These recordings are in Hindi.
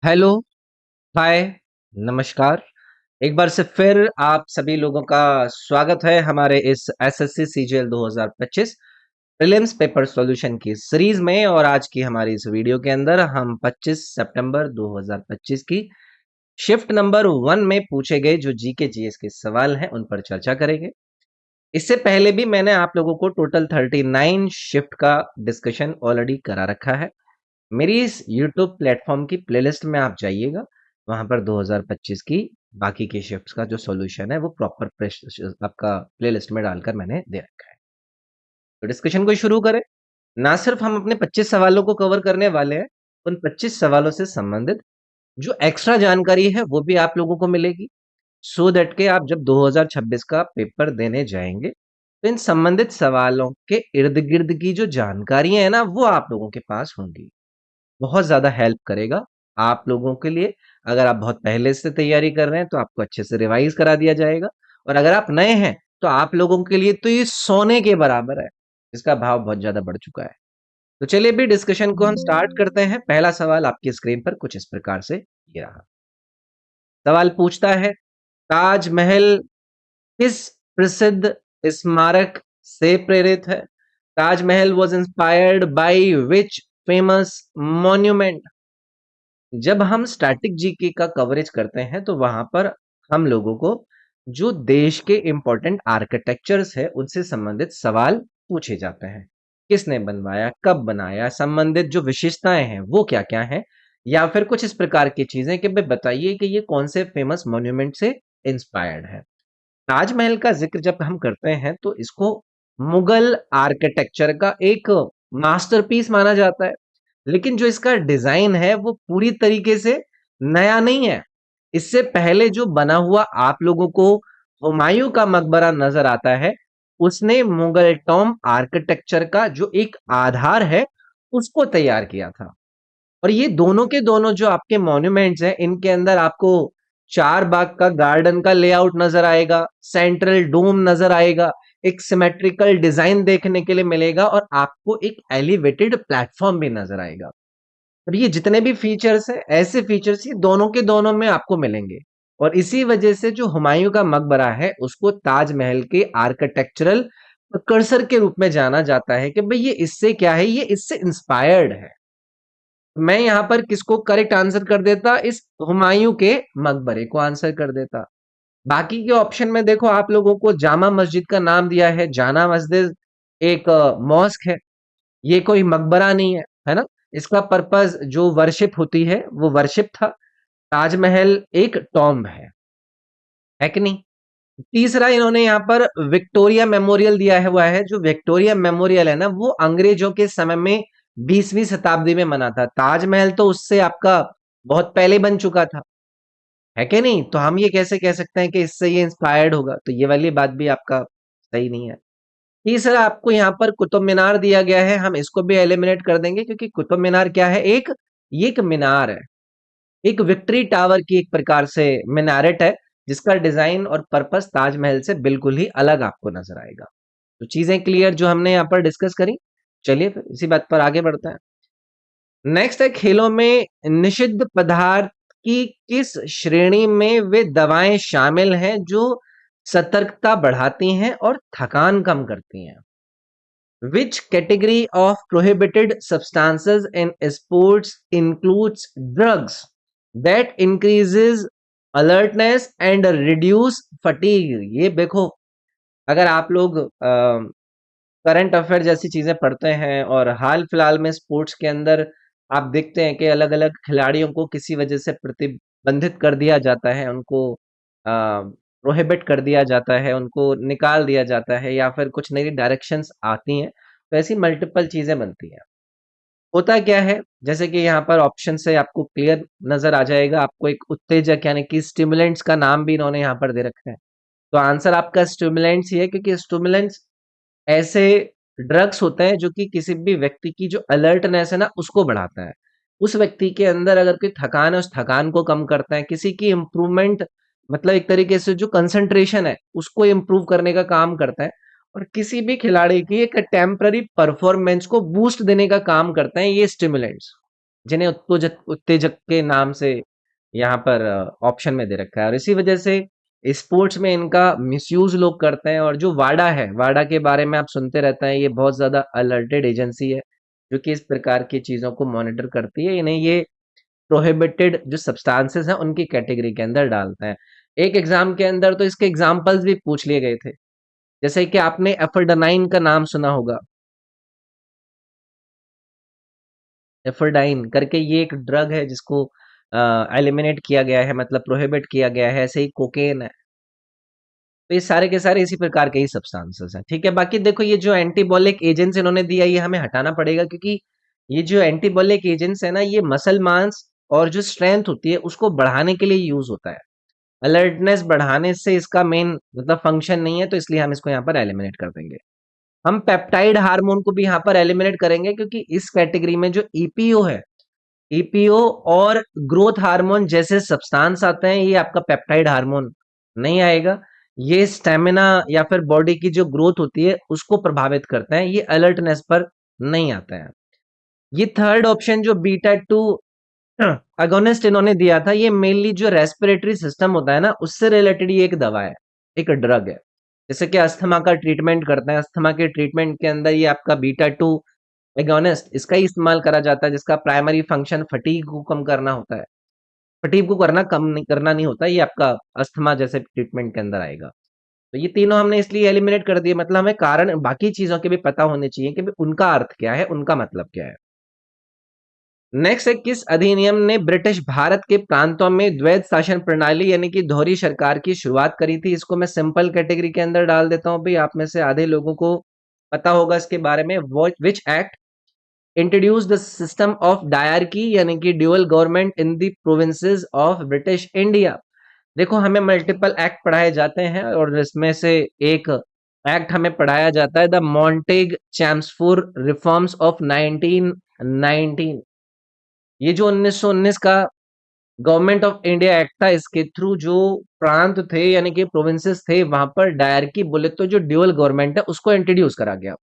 हेलो, हाय, नमस्कार। एक बार से फिर आप सभी लोगों का स्वागत है हमारे इस SSC CGL 2025 prelims paper solution की सीरीज में। और आज की हमारी इस वीडियो के अंदर हम 25 सितंबर 2025 की शिफ्ट नंबर 1 में पूछे गए जो जीके जीएस के सवाल हैं उन पर चर्चा करेंगे। इससे पहले भी मैंने आप लोगों को टोटल 39 शिफ्ट का डिस्कशन ऑलरेडी करा रखा है। मेरी इस यूट्यूब प्लेटफॉर्म की प्लेलिस्ट में आप जाइएगा, वहां पर 2025 की बाकी के शिफ्ट्स का जो सॉल्यूशन है वो प्रॉपर आपका प्लेलिस्ट में डालकर मैंने दे रखा है। तो डिस्कशन को शुरू करें। ना सिर्फ हम अपने 25 सवालों को कवर करने वाले हैं, उन 25 सवालों से संबंधित जो एक्स्ट्रा जानकारी है वो भी आप लोगों को मिलेगी, सो दैट के आप जब 2026 का पेपर देने जाएंगे तो इन संबंधित सवालों के इर्द गिर्द की जो जानकारियां है ना वो आप लोगों के पास होंगी। बहुत ज़्यादा हेल्प करेगा आप लोगों के लिए। अगर आप बहुत पहले से तैयारी कर रहे हैं तो आपको अच्छे से रिवाइज करा दिया जाएगा, और अगर आप नए हैं तो आप लोगों के लिए तो ये सोने के बराबर है। इसका भाव बहुत ज़्यादा बढ़ चुका है। तो चलिए भी डिस्कशन को हम स्टार्ट करते हैं। पहला सवाल आपकी स्क्रीन पर कुछ इस प्रकार से ये रहा। सवाल पूछता है, ताजमहल किस प्रसिद्ध स्मारक से प्रेरित है? Taj Mahal was inspired by which famous monument? जब हम स्टैटिक जीके का कवरेज करते हैं तो वहां पर हम लोगों को जो देश के इंपॉर्टेंट आर्किटेक्चर्स है उनसे संबंधित सवाल पूछे जाते हैं। किसने बनवाया, कब बनाया, संबंधित जो विशेषताएं हैं वो क्या क्या हैं, या फिर कुछ इस प्रकार की चीजें कि भाई बताइए कि ये कौन से फेमस मॉन्यूमेंट से इंस्पायर्ड है। ताजमहल का जिक्र जब हम करते हैं तो इसको मुगल आर्किटेक्चर का एक मास्टरपीस माना जाता है, लेकिन जो इसका डिजाइन है वो पूरी तरीके से नया नहीं है। इससे पहले जो बना हुआ आप लोगों को हुमायूं का मकबरा नजर आता है, उसने मुगल टॉम आर्किटेक्चर का जो एक आधार है उसको तैयार किया था। और ये दोनों के दोनों जो आपके मॉन्यूमेंट्स हैं इनके अंदर आपको चार बाग का गार्डन का लेआउट नजर आएगा, सेंट्रल डोम नजर आएगा, एक सिमेट्रिकल डिजाइन देखने के लिए मिलेगा, और आपको एक एलिवेटेड प्लेटफॉर्म भी नजर आएगा। और ये जितने भी फीचर्स हैं ऐसे फीचर्स ये दोनों के दोनों में आपको मिलेंगे। और इसी वजह से जो हुमायूं का मकबरा है उसको ताजमहल के आर्किटेक्चरल कर्सर के रूप में जाना जाता है कि भाई ये इससे क्या है, ये इससे इंस्पायर्ड है। मैं यहाँ पर किसको करेक्ट आंसर कर देता, इस हुमायूं के मकबरे को आंसर कर देता। बाकी के ऑप्शन में देखो आप लोगों को जामा मस्जिद का नाम दिया है। जाना मस्जिद एक मॉस्क है, ये कोई मकबरा नहीं है ना। इसका पर्पस जो वर्शिप होती है वो वर्शिप था। ताजमहल एक टॉम्ब है कि नहीं। तीसरा इन्होंने यहाँ पर विक्टोरिया मेमोरियल दिया है हुआ है। जो विक्टोरिया मेमोरियल है ना वो अंग्रेजों के समय में 20वीं शताब्दी में बना था। ताजमहल तो उससे आपका बहुत पहले बन चुका था, है कि नहीं। तो हम ये कैसे कह सकते हैं कि इससे ये इंस्पायर्ड होगा, तो ये वाली बात भी आपका सही नहीं है। तीसरा आपको यहाँ पर कुतुब मीनार दिया गया है, हम इसको भी एलिमिनेट कर देंगे क्योंकि कुतुब मीनार क्या है, ये एक मीनार है, एक विक्ट्री टावर की एक प्रकार से मीनारेट है, जिसका डिजाइन और पर्पस ताजमहल से बिल्कुल ही अलग आपको नजर आएगा। तो चीजें क्लियर जो हमने यहाँ पर डिस्कस करी। चलिए फिर इसी बात पर आगे बढ़ते हैं। नेक्स्ट है, खेलों में निषिद्ध पदार्थ की किस श्रेणी में वे दवाएं शामिल हैं जो सतर्कता बढ़ाती हैं और थकान कम करती हैं? Which category of prohibited substances in sports includes drugs that increases alertness and reduce fatigue? ये देखो, अगर आप लोग करंट अफेयर जैसी चीजें पढ़ते हैं और हाल फिलहाल में स्पोर्ट्स के अंदर आप देखते हैं कि अलग अलग खिलाड़ियों को किसी वजह से प्रतिबंधित कर दिया जाता है, उनको प्रोहिबिट कर दिया जाता है, उनको निकाल दिया जाता है, या फिर कुछ नई डायरेक्शंस आती हैं, तो ऐसी मल्टीपल चीजें बनती हैं। होता क्या है, जैसे कि यहाँ पर ऑप्शन से आपको क्लियर नजर आ जाएगा, आपको एक उत्तेजक यानी कि स्टिमुलेंट्स का नाम भी इन्होंने यहाँ पर दे रखा है। तो आंसर आपका स्टिमुलेंट्स ही है, क्योंकि स्टिमुलेंट्स ऐसे ड्रग्स होते हैं जो कि किसी भी व्यक्ति की जो अलर्टनेस है ना उसको बढ़ाता है। उस व्यक्ति के अंदर अगर कोई थकान है उस थकान को कम करता है, किसी की इम्प्रूवमेंट मतलब एक तरीके से जो कंसंट्रेशन है उसको इम्प्रूव करने का काम करता है, और किसी भी खिलाड़ी की एक टेम्पररी परफॉर्मेंस को बूस्ट देने का काम करते हैं ये स्टिमुलेंट्स। जिन्हें उत्तेजक उत्तेजक के नाम से यहाँ पर ऑप्शन में दे रखा है, और इसी वजह से स्पोर्ट्स में इनका मिसयूज लोग करते हैं। और जो वाडा है, वाडा के बारे में आप सुनते रहते हैं, ये बहुत ज्यादा अलर्टेड एजेंसी है जो कि इस प्रकार की चीजों को मॉनिटर करती है। इन्हें ये प्रोहिबिटेड जो सब्सटेंसेस हैं उनकी कैटेगरी के अंदर डालते हैं। एक एग्जाम के अंदर तो इसके एग्जाम्पल्स भी पूछ लिए गए थे, जैसे कि आपने एफरडानाइन का नाम सुना होगा। एफरडाइन करके ये एक ड्रग है जिसको एलिमिनेट किया गया है, मतलब प्रोहिबिट किया गया है। ऐसे ही कोकेन है। तो ये सारे के सारे इसी प्रकार के ही सब्सटेंसेस हैं, ठीक है। बाकी देखो, ये जो एंटीबॉलिक एजेंट्स इन्होंने दिया, ये हमें हटाना पड़ेगा, क्योंकि ये जो एंटीबॉलिक एजेंट्स है ना, ये मसल मांस और जो स्ट्रेंथ होती है उसको बढ़ाने के लिए यूज होता है। अलर्टनेस बढ़ाने से इसका मेन मतलब फंक्शन नहीं है, तो इसलिए हम इसको यहाँ पर एलिमिनेट कर देंगे। हम पेप्टाइड हार्मोन को भी यहाँ पर एलिमिनेट करेंगे, क्योंकि इस कैटेगरी में जो ईपीओ है, ईपीओ और ग्रोथ हार्मोन जैसे सब्सटेंस आते हैं, ये आपका पेप्टाइड हार्मोन नहीं आएगा। ये स्टेमिना या फिर बॉडी की जो ग्रोथ होती है उसको प्रभावित करते हैं, ये अलर्टनेस पर नहीं आते हैं। ये थर्ड ऑप्शन जो बीटा टू अगोनिस्ट इन्होंने दिया था, ये मेनली जो रेस्पिरेटरी सिस्टम होता है ना, उससे रिलेटेड ये एक दवा है, एक ड्रग है। जैसे कि अस्थमा का ट्रीटमेंट करते हैं, अस्थमा के ट्रीटमेंट के अंदर ये आपका बीटा टू एगोनिस्ट इसका ही इस्तेमाल करा जाता है, जिसका प्राइमरी फंक्शन फटीग को कम करना होता है। फटीग को करना नहीं होता, ये आपका अस्थमा जैसे ट्रीटमेंट के अंदर आएगा। तो ये तीनों हमने इसलिए एलिमिनेट कर दिए, मतलब हमें कारण बाकी चीजों के भी पता होने चाहिए कि भाई उनका अर्थ क्या है, उनका मतलब क्या है। नेक्स्ट है, किस अधिनियम ने ब्रिटिश भारत के प्रांतों में द्वैध शासन प्रणाली यानी कि दोहरी सरकार की शुरुआत करी थी? इसको मैं सिंपल कैटेगरी के अंदर डाल देता हूं भाई, आप में से आधे लोगों को पता होगा इसके बारे में। Which act introduce the system of dyarchy यानी कि dual government in the provinces of British India? देखो, हमें मल्टीपल एक्ट पढ़ाए जाते हैं और इसमें से एक एक्ट हमें पढ़ाया जाता है, the Montague Chelmsford reforms of 1919। ये जो 1919 का गवर्नमेंट ऑफ इंडिया एक्ट था, इसके थ्रू जो प्रांत थे यानी कि प्रोविंसेस थे, वहां पर डायरकी बोले तो जो ड्यूअल गवर्नमेंट है उसको इंट्रोड्यूस करा गया।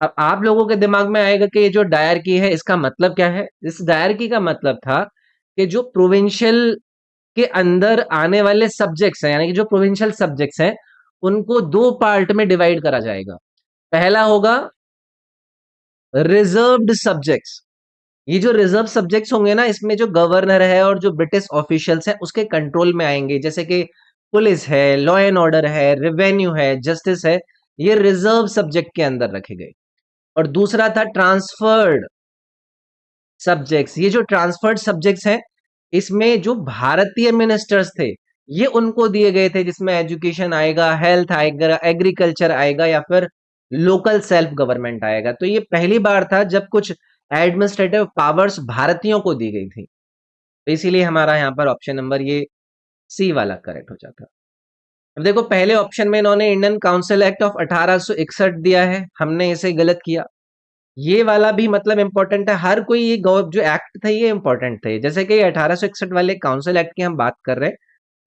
अब आप लोगों के दिमाग में आएगा कि ये जो डायरकी है इसका मतलब क्या है। इस डायरकी का मतलब था कि जो प्रोविंशियल के अंदर आने वाले सब्जेक्ट्स हैं, यानी कि जो प्रोविंशियल सब्जेक्ट्स हैं, उनको दो पार्ट में डिवाइड करा जाएगा। पहला होगा रिजर्व्ड सब्जेक्ट्स। ये जो रिजर्व सब्जेक्ट्स होंगे ना, इसमें जो गवर्नर है और जो ब्रिटिश ऑफिशियल्स हैं उसके कंट्रोल में आएंगे, जैसे कि पुलिस है, लॉ एंड ऑर्डर है, रेवेन्यू है, जस्टिस है। ये रिजर्व सब्जेक्ट के अंदर रखे गए। और दूसरा था ट्रांसफर्ड सब्जेक्ट्स। ये जो ट्रांसफर्ड सब्जेक्ट्स हैं, इसमें जो भारतीय मिनिस्टर्स थे, ये उनको दिए गए थे, जिसमें एजुकेशन आएगा, हेल्थ आएगा, एग्रीकल्चर आएगा, या फिर लोकल सेल्फ गवर्नमेंट आएगा। तो ये पहली बार था जब कुछ एडमिनिस्ट्रेटिव पावर्स भारतीयों को दी गई थी। तो इसीलिए हमारा यहाँ पर ऑप्शन नंबर ये सी वाला करेक्ट हो जाता। अब देखो, पहले ऑप्शन में इन्होंने इंडियन काउंसिल एक्ट ऑफ 1861 दिया है, हमने इसे गलत किया। ये वाला भी मतलब इंपॉर्टेंट है, हर कोई ये जो एक्ट थे ये इंपॉर्टेंट थे। जैसे कि 1861 वाले काउंसिल एक्ट की हम बात कर रहे हैं,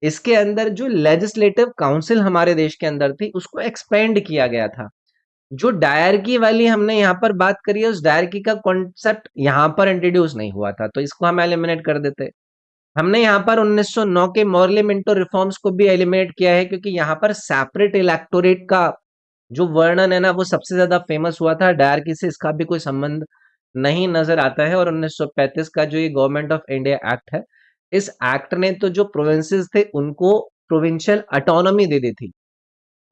इसके अंदर जो लेजिस्लेटिव काउंसिल हमारे देश के अंदर थी उसको एक्सपेंड किया गया था। जो डायरकी वाली हमने यहाँ पर बात करी है, उस डायरकी का कॉन्सेप्ट यहाँ पर इंट्रोड्यूस नहीं हुआ था, तो इसको हम एलिमिनेट कर देते। हमने यहाँ पर 1909 के मॉर्ले मिंटो रिफॉर्म्स को भी एलिमिनेट किया है, क्योंकि यहाँ पर सेपरेट इलेक्टोरेट का जो वर्णन है ना, वो सबसे ज्यादा फेमस हुआ था। डायरकी से इसका भी कोई संबंध नहीं नजर आता है। और 1935 का जो ये गवर्नमेंट ऑफ इंडिया एक्ट है, इस एक्ट ने तो जो प्रोविंसेस थे उनको प्रोविंशियल ऑटोनॉमी दे दी थी।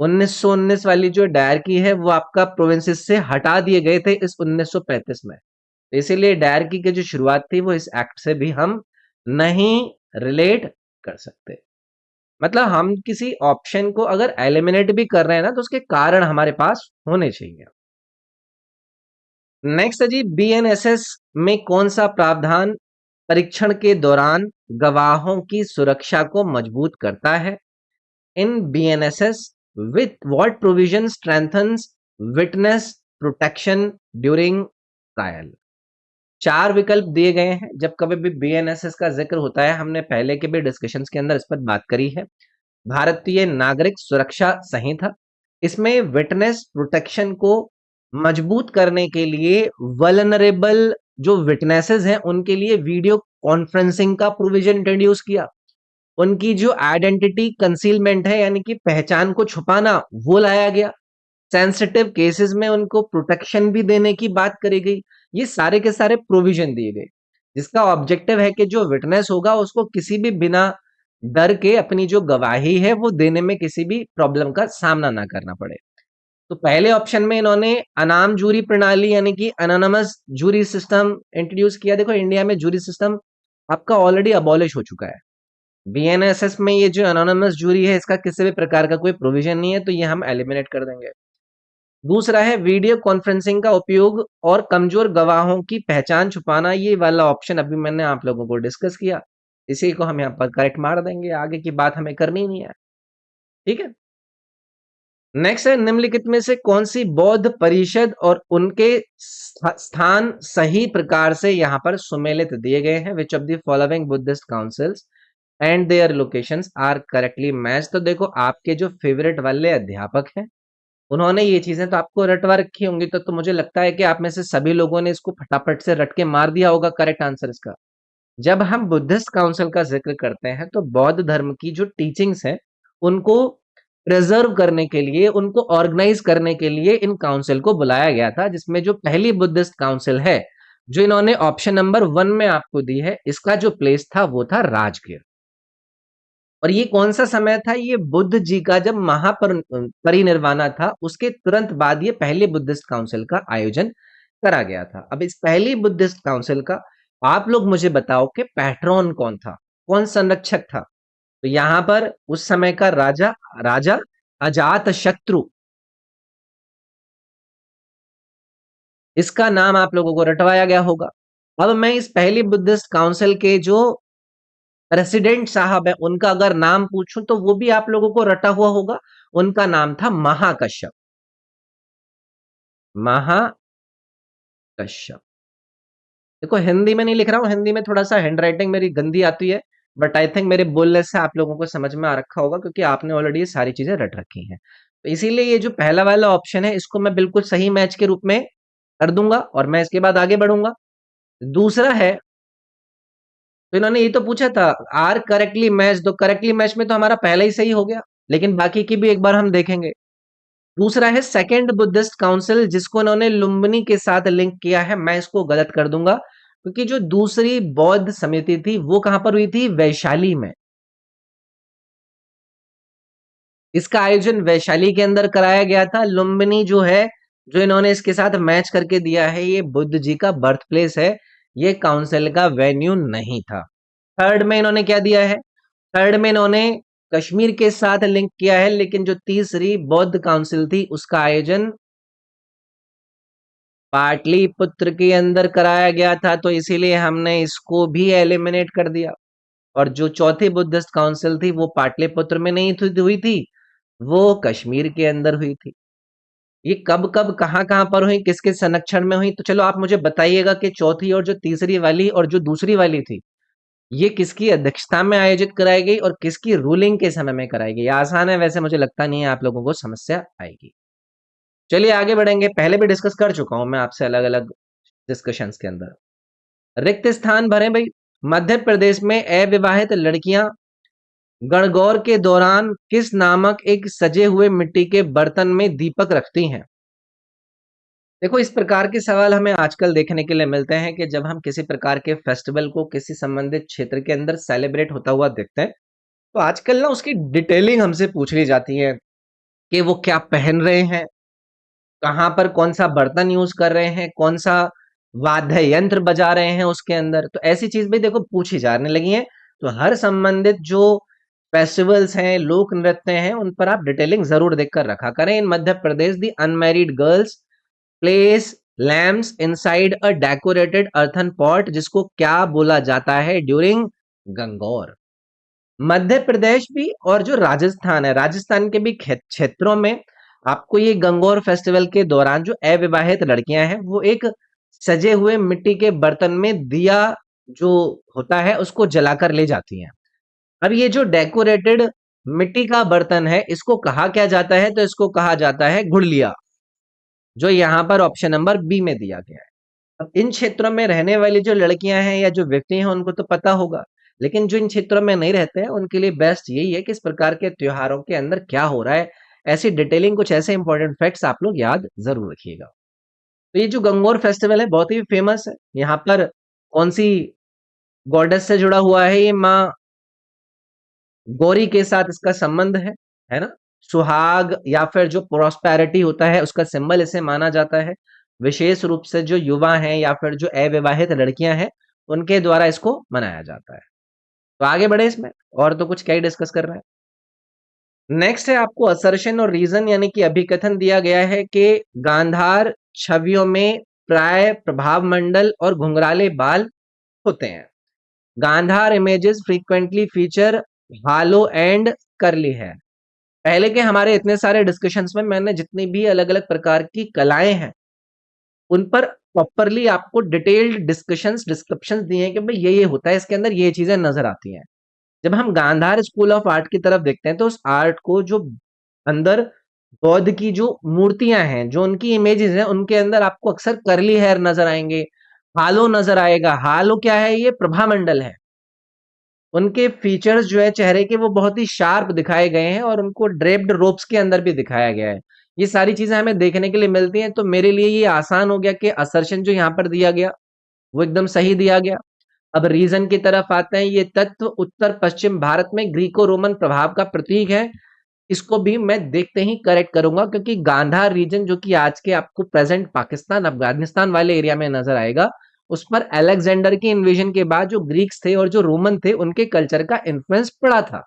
1919 वाली जो डायरकी है वो आपका प्रोविंसेस से हटा दिए गए थे इस 1935 में। तो इसीलिए डायरकी की जो शुरुआत थी वो इस एक्ट से भी हम नहीं रिलेट कर सकते। मतलब हम किसी ऑप्शन को अगर एलिमिनेट भी कर रहे हैं ना, तो उसके कारण हमारे पास होने चाहिए। नेक्स्ट है जी, बीएनएसएस में कौन सा प्रावधान परीक्षण के दौरान गवाहों की सुरक्षा को मजबूत करता है? In BNSS with what provision strengthens witness protection during trial? चार विकल्प दिए गए हैं। जब कभी भी बीएनएसएस का जिक्र होता है, हमने पहले के भी डिस्कशंस के अंदर इस पर बात करी है, भारतीय नागरिक सुरक्षा संहिता। इसमें विटनेस प्रोटेक्शन को मजबूत करने के लिए वल्नरेबल जो विटनेसेस हैं उनके लिए वीडियो कॉन्फ्रेंसिंग का प्रोविजन इंट्रोड्यूस किया। उनकी जो आइडेंटिटी कंसीलमेंट है यानी कि पहचान को छुपाना वो लाया गया। सेंसिटिव केसेस में उनको प्रोटेक्शन भी देने की बात करी गई। ये सारे के सारे प्रोविजन दिए गए जिसका ऑब्जेक्टिव है कि जो विटनेस होगा उसको किसी भी बिना डर के अपनी जो गवाही है वो देने में किसी भी प्रॉब्लम का सामना ना करना पड़े। तो पहले ऑप्शन में इन्होंने अनाम जूरी प्रणाली यानी कि एनोनिमस जूरी सिस्टम इंट्रोड्यूस किया। देखो इंडिया में जूरी सिस्टम आपका ऑलरेडी अबॉलिश हो चुका है। बीएनएसएस में ये जो एनोनिमस जूरी है इसका किसी भी प्रकार का कोई प्रोविजन नहीं है, तो ये हम एलिमिनेट कर देंगे। दूसरा है वीडियो कॉन्फ्रेंसिंग का उपयोग और कमजोर गवाहों की पहचान छुपाना। ये वाला ऑप्शन अभी मैंने आप लोगों को डिस्कस किया, इसी को हम यहाँ पर करेक्ट मार देंगे, आगे की बात हमें करनी नहीं है। ठीक है, नेक्स्ट है निम्नलिखित में से कौन सी बौद्ध परिषद और उनके स्थान सही प्रकार से यहाँ पर सुमेलित दिए गए हैं। Which of the following Buddhist councils and their locations are correctly match. तो देखो आपके जो फेवरेट वाले अध्यापक हैं उन्होंने ये चीजें तो आपको रटवा रखी होंगी, तो मुझे लगता है कि आप में से सभी लोगों ने इसको फटाफट से रट के मार दिया होगा करेक्ट आंसर इसका। जब हम बुद्धिस्ट काउंसिल का जिक्र करते हैं तो बौद्ध धर्म की जो टीचिंग्स है उनको प्रिजर्व करने के लिए, उनको ऑर्गेनाइज करने के लिए इन काउंसिल को बुलाया गया था, जिसमें जो पहली बुद्धिस्ट काउंसिल है जो इन्होंने ऑप्शन नंबर 1 में आपको दी है, इसका जो प्लेस था वो था राजगीर। और ये कौन सा समय था? ये बुद्ध जी का जब महापरिनिर्वाणा था उसके तुरंत बाद ये पहले बुद्धिस्ट काउंसिल का आयोजन करा गया था। अब इस पहली बुद्धिस्ट काउंसिल का आप लोग मुझे बताओ कि पैट्रॉन कौन था, कौन संरक्षक था? तो यहां पर उस समय का राजा राजा अजात शत्रु, इसका नाम आप लोगों को रटवाया गया होगा। अब मैं इस पहली बुद्धिस्ट काउंसिल के जो प्रेसिडेंट साहब है उनका अगर नाम पूछूं तो वो भी आप लोगों को रटा हुआ होगा। उनका नाम था महाकश्यप। महाकश्यप। देखो हिंदी में नहीं लिख रहा हूं, हिंदी में थोड़ा सा हैंड राइटिंग मेरी गंदी आती है, बट आई थिंक मेरे बोलने से आप लोगों को समझ में आ रखा होगा क्योंकि आपने ऑलरेडी ये सारी चीजें रट रखी हैं। तो इसीलिए ये जो पहला वाला ऑप्शन है इसको मैं बिल्कुल सही मैच के रूप में कर दूंगा और मैं इसके बाद आगे बढ़ूंगा। दूसरा है, तो इन्होंने ये तो पूछा था आर करेक्टली मैच, तो करेक्टली मैच में तो हमारा पहला ही सही हो गया, लेकिन बाकी की भी एक बार हम देखेंगे। दूसरा है सेकंड बुद्धिस्ट काउंसिल जिसको इन्होंने लुम्बिनी के साथ लिंक किया है, मैं इसको गलत कर दूंगा क्योंकि जो दूसरी बौद्ध समिति थी वो कहां पर हुई थी? वैशाली में। इसका आयोजन वैशाली के अंदर कराया गया था। लुम्बिनी जो है, जो इन्होंने इसके साथ मैच करके दिया है, ये बुद्ध जी का बर्थ प्लेस है, ये काउंसिल का वेन्यू नहीं था। थर्ड में इन्होंने क्या दिया है? थर्ड में इन्होंने कश्मीर के साथ लिंक किया है, लेकिन जो तीसरी बौद्ध काउंसिल थी उसका आयोजन पाटलिपुत्र के अंदर कराया गया था, तो इसीलिए हमने इसको भी एलिमिनेट कर दिया। और जो चौथी बुद्धिस्ट काउंसिल थी वो पाटलिपुत्र में नहीं हुई थी, वो कश्मीर के अंदर हुई थी। ये कब कब कहां कहां पर हुई, किसके संरक्षण में हुई? तो चलो आप मुझे बताइएगा कि चौथी और जो तीसरी वाली और जो दूसरी वाली थी ये किसकी अध्यक्षता में आयोजित कराई गई और किसकी रूलिंग के समय में कराई गई? आसान है, वैसे मुझे लगता नहीं है आप लोगों को समस्या आएगी। चलिए आगे बढ़ेंगे। पहले भी डिस्कस कर चुका हूं मैं आपसे अलग अलग डिस्कशंस के अंदर। रिक्त स्थान भरे भाई। मध्य प्रदेश में अविवाहित लड़कियां गणगौर के दौरान किस नामक एक सजे हुए मिट्टी के बर्तन में दीपक रखती हैं? देखो इस प्रकार के सवाल हमें आजकल देखने के लिए मिलते हैं कि जब हम किसी प्रकार के फेस्टिवल को किसी संबंधित क्षेत्र के अंदर सेलिब्रेट होता हुआ देखते हैं तो आजकल ना उसकी डिटेलिंग हमसे पूछ ली जाती है कि वो क्या पहन रहे हैं, कहाँ पर कौन सा बर्तन यूज कर रहे हैं, कौन सा वाद्य यंत्र बजा रहे हैं उसके अंदर, तो ऐसी चीज भी देखो पूछी जाने लगी है। तो हर संबंधित जो फेस्टिवल्स हैं, लोक नृत्य हैं, उन पर आप डिटेलिंग जरूर देखकर रखा करें। In Madhya Pradesh the unmarried girls place lamps inside a decorated earthen pot, जिसको क्या बोला जाता है ड्यूरिंग गंगौर। मध्य प्रदेश भी और जो राजस्थान है, राजस्थान के भी क्षेत्रों में आपको ये गंगौर फेस्टिवल के दौरान जो अविवाहित लड़कियां हैं वो एक सजे हुए मिट्टी के बर्तन में दिया जो होता है उसको जलाकर ले जाती हैं। अब ये जो डेकोरेटेड मिट्टी का बर्तन है इसको कहा क्या जाता है? तो इसको कहा जाता है गुड़लिया, जो यहाँ पर ऑप्शन नंबर बी में दिया गया है। अब इन क्षेत्रों में रहने वाली जो लड़कियां हैं या जो व्यक्ति हैं उनको तो पता होगा, लेकिन जो इन क्षेत्रों में नहीं रहते हैं उनके लिए बेस्ट यही है कि इस प्रकार के त्योहारों के अंदर क्या हो रहा है, ऐसी डिटेलिंग कुछ ऐसे इंपॉर्टेंट फैक्ट्स आप लोग याद जरूर रखिएगा। तो ये जो गंगोर फेस्टिवल है बहुत ही फेमस है। यहाँ पर कौन सी गॉडेस से जुड़ा हुआ है? ये माँ गौरी के साथ इसका संबंध है ना? सुहाग या फिर जो प्रोस्पेरिटी होता है उसका सिंबल इसे माना जाता है। विशेष रूप से जो युवा हैं या फिर जो अविवाहित लड़कियां हैं उनके द्वारा इसको मनाया जाता है। तो आगे बढ़े इसमें, और तो कुछ क्या ही डिस्कस कर रहे हैं। नेक्स्ट है आपको असर्शन और रीजन यानी कि अभिकथन दिया गया है कि गांधार छवियों में प्राय प्रभाव मंडल और घुंघराले बाल होते हैं। Gandhara images frequently feature halo and curly है। पहले के हमारे इतने सारे डिस्कशंस में मैंने जितनी भी अलग अलग प्रकार की कलाएं हैं उन पर प्रॉपरली आपको डिटेल्ड डिस्कशंस डिस्क्रिप्शंस दिए हैं कि भाई ये होता है, इसके अंदर ये चीजें नजर आती हैं। जब हम गांधार स्कूल ऑफ आर्ट की तरफ देखते हैं तो उस आर्ट को जो अंदर बौद्ध की जो मूर्तियां हैं, जो उनकी इमेजेस हैं, उनके अंदर आपको अक्सर करली हेयर नजर आएंगे, हालो नजर आएगा। हालो क्या है? ये प्रभामंडल है। उनके फीचर्स जो है चेहरे के वो बहुत ही शार्प दिखाए गए हैं और उनको ड्रेप्ड रोप्स के अंदर भी दिखाया गया है। ये सारी चीजें हमें देखने के लिए मिलती हैं, तो मेरे लिए ये आसान हो गया कि असर्शन जो यहाँ पर दिया गया वो एकदम सही दिया गया। अब रीजन की तरफ आते हैं। ये तत्व उत्तर पश्चिम भारत में ग्रीको रोमन प्रभाव का प्रतीक है। इसको भी मैं देखते ही करेक्ट करूंगा, क्योंकि गांधार रीजन जो कि आज के आपको प्रेजेंट पाकिस्तान अफगानिस्तान वाले एरिया में नजर आएगा, उस पर अलेक्जेंडर की इन्वेजन के बाद जो ग्रीक्स थे और जो रोमन थे उनके कल्चर का इन्फ्लुएंस पड़ा था।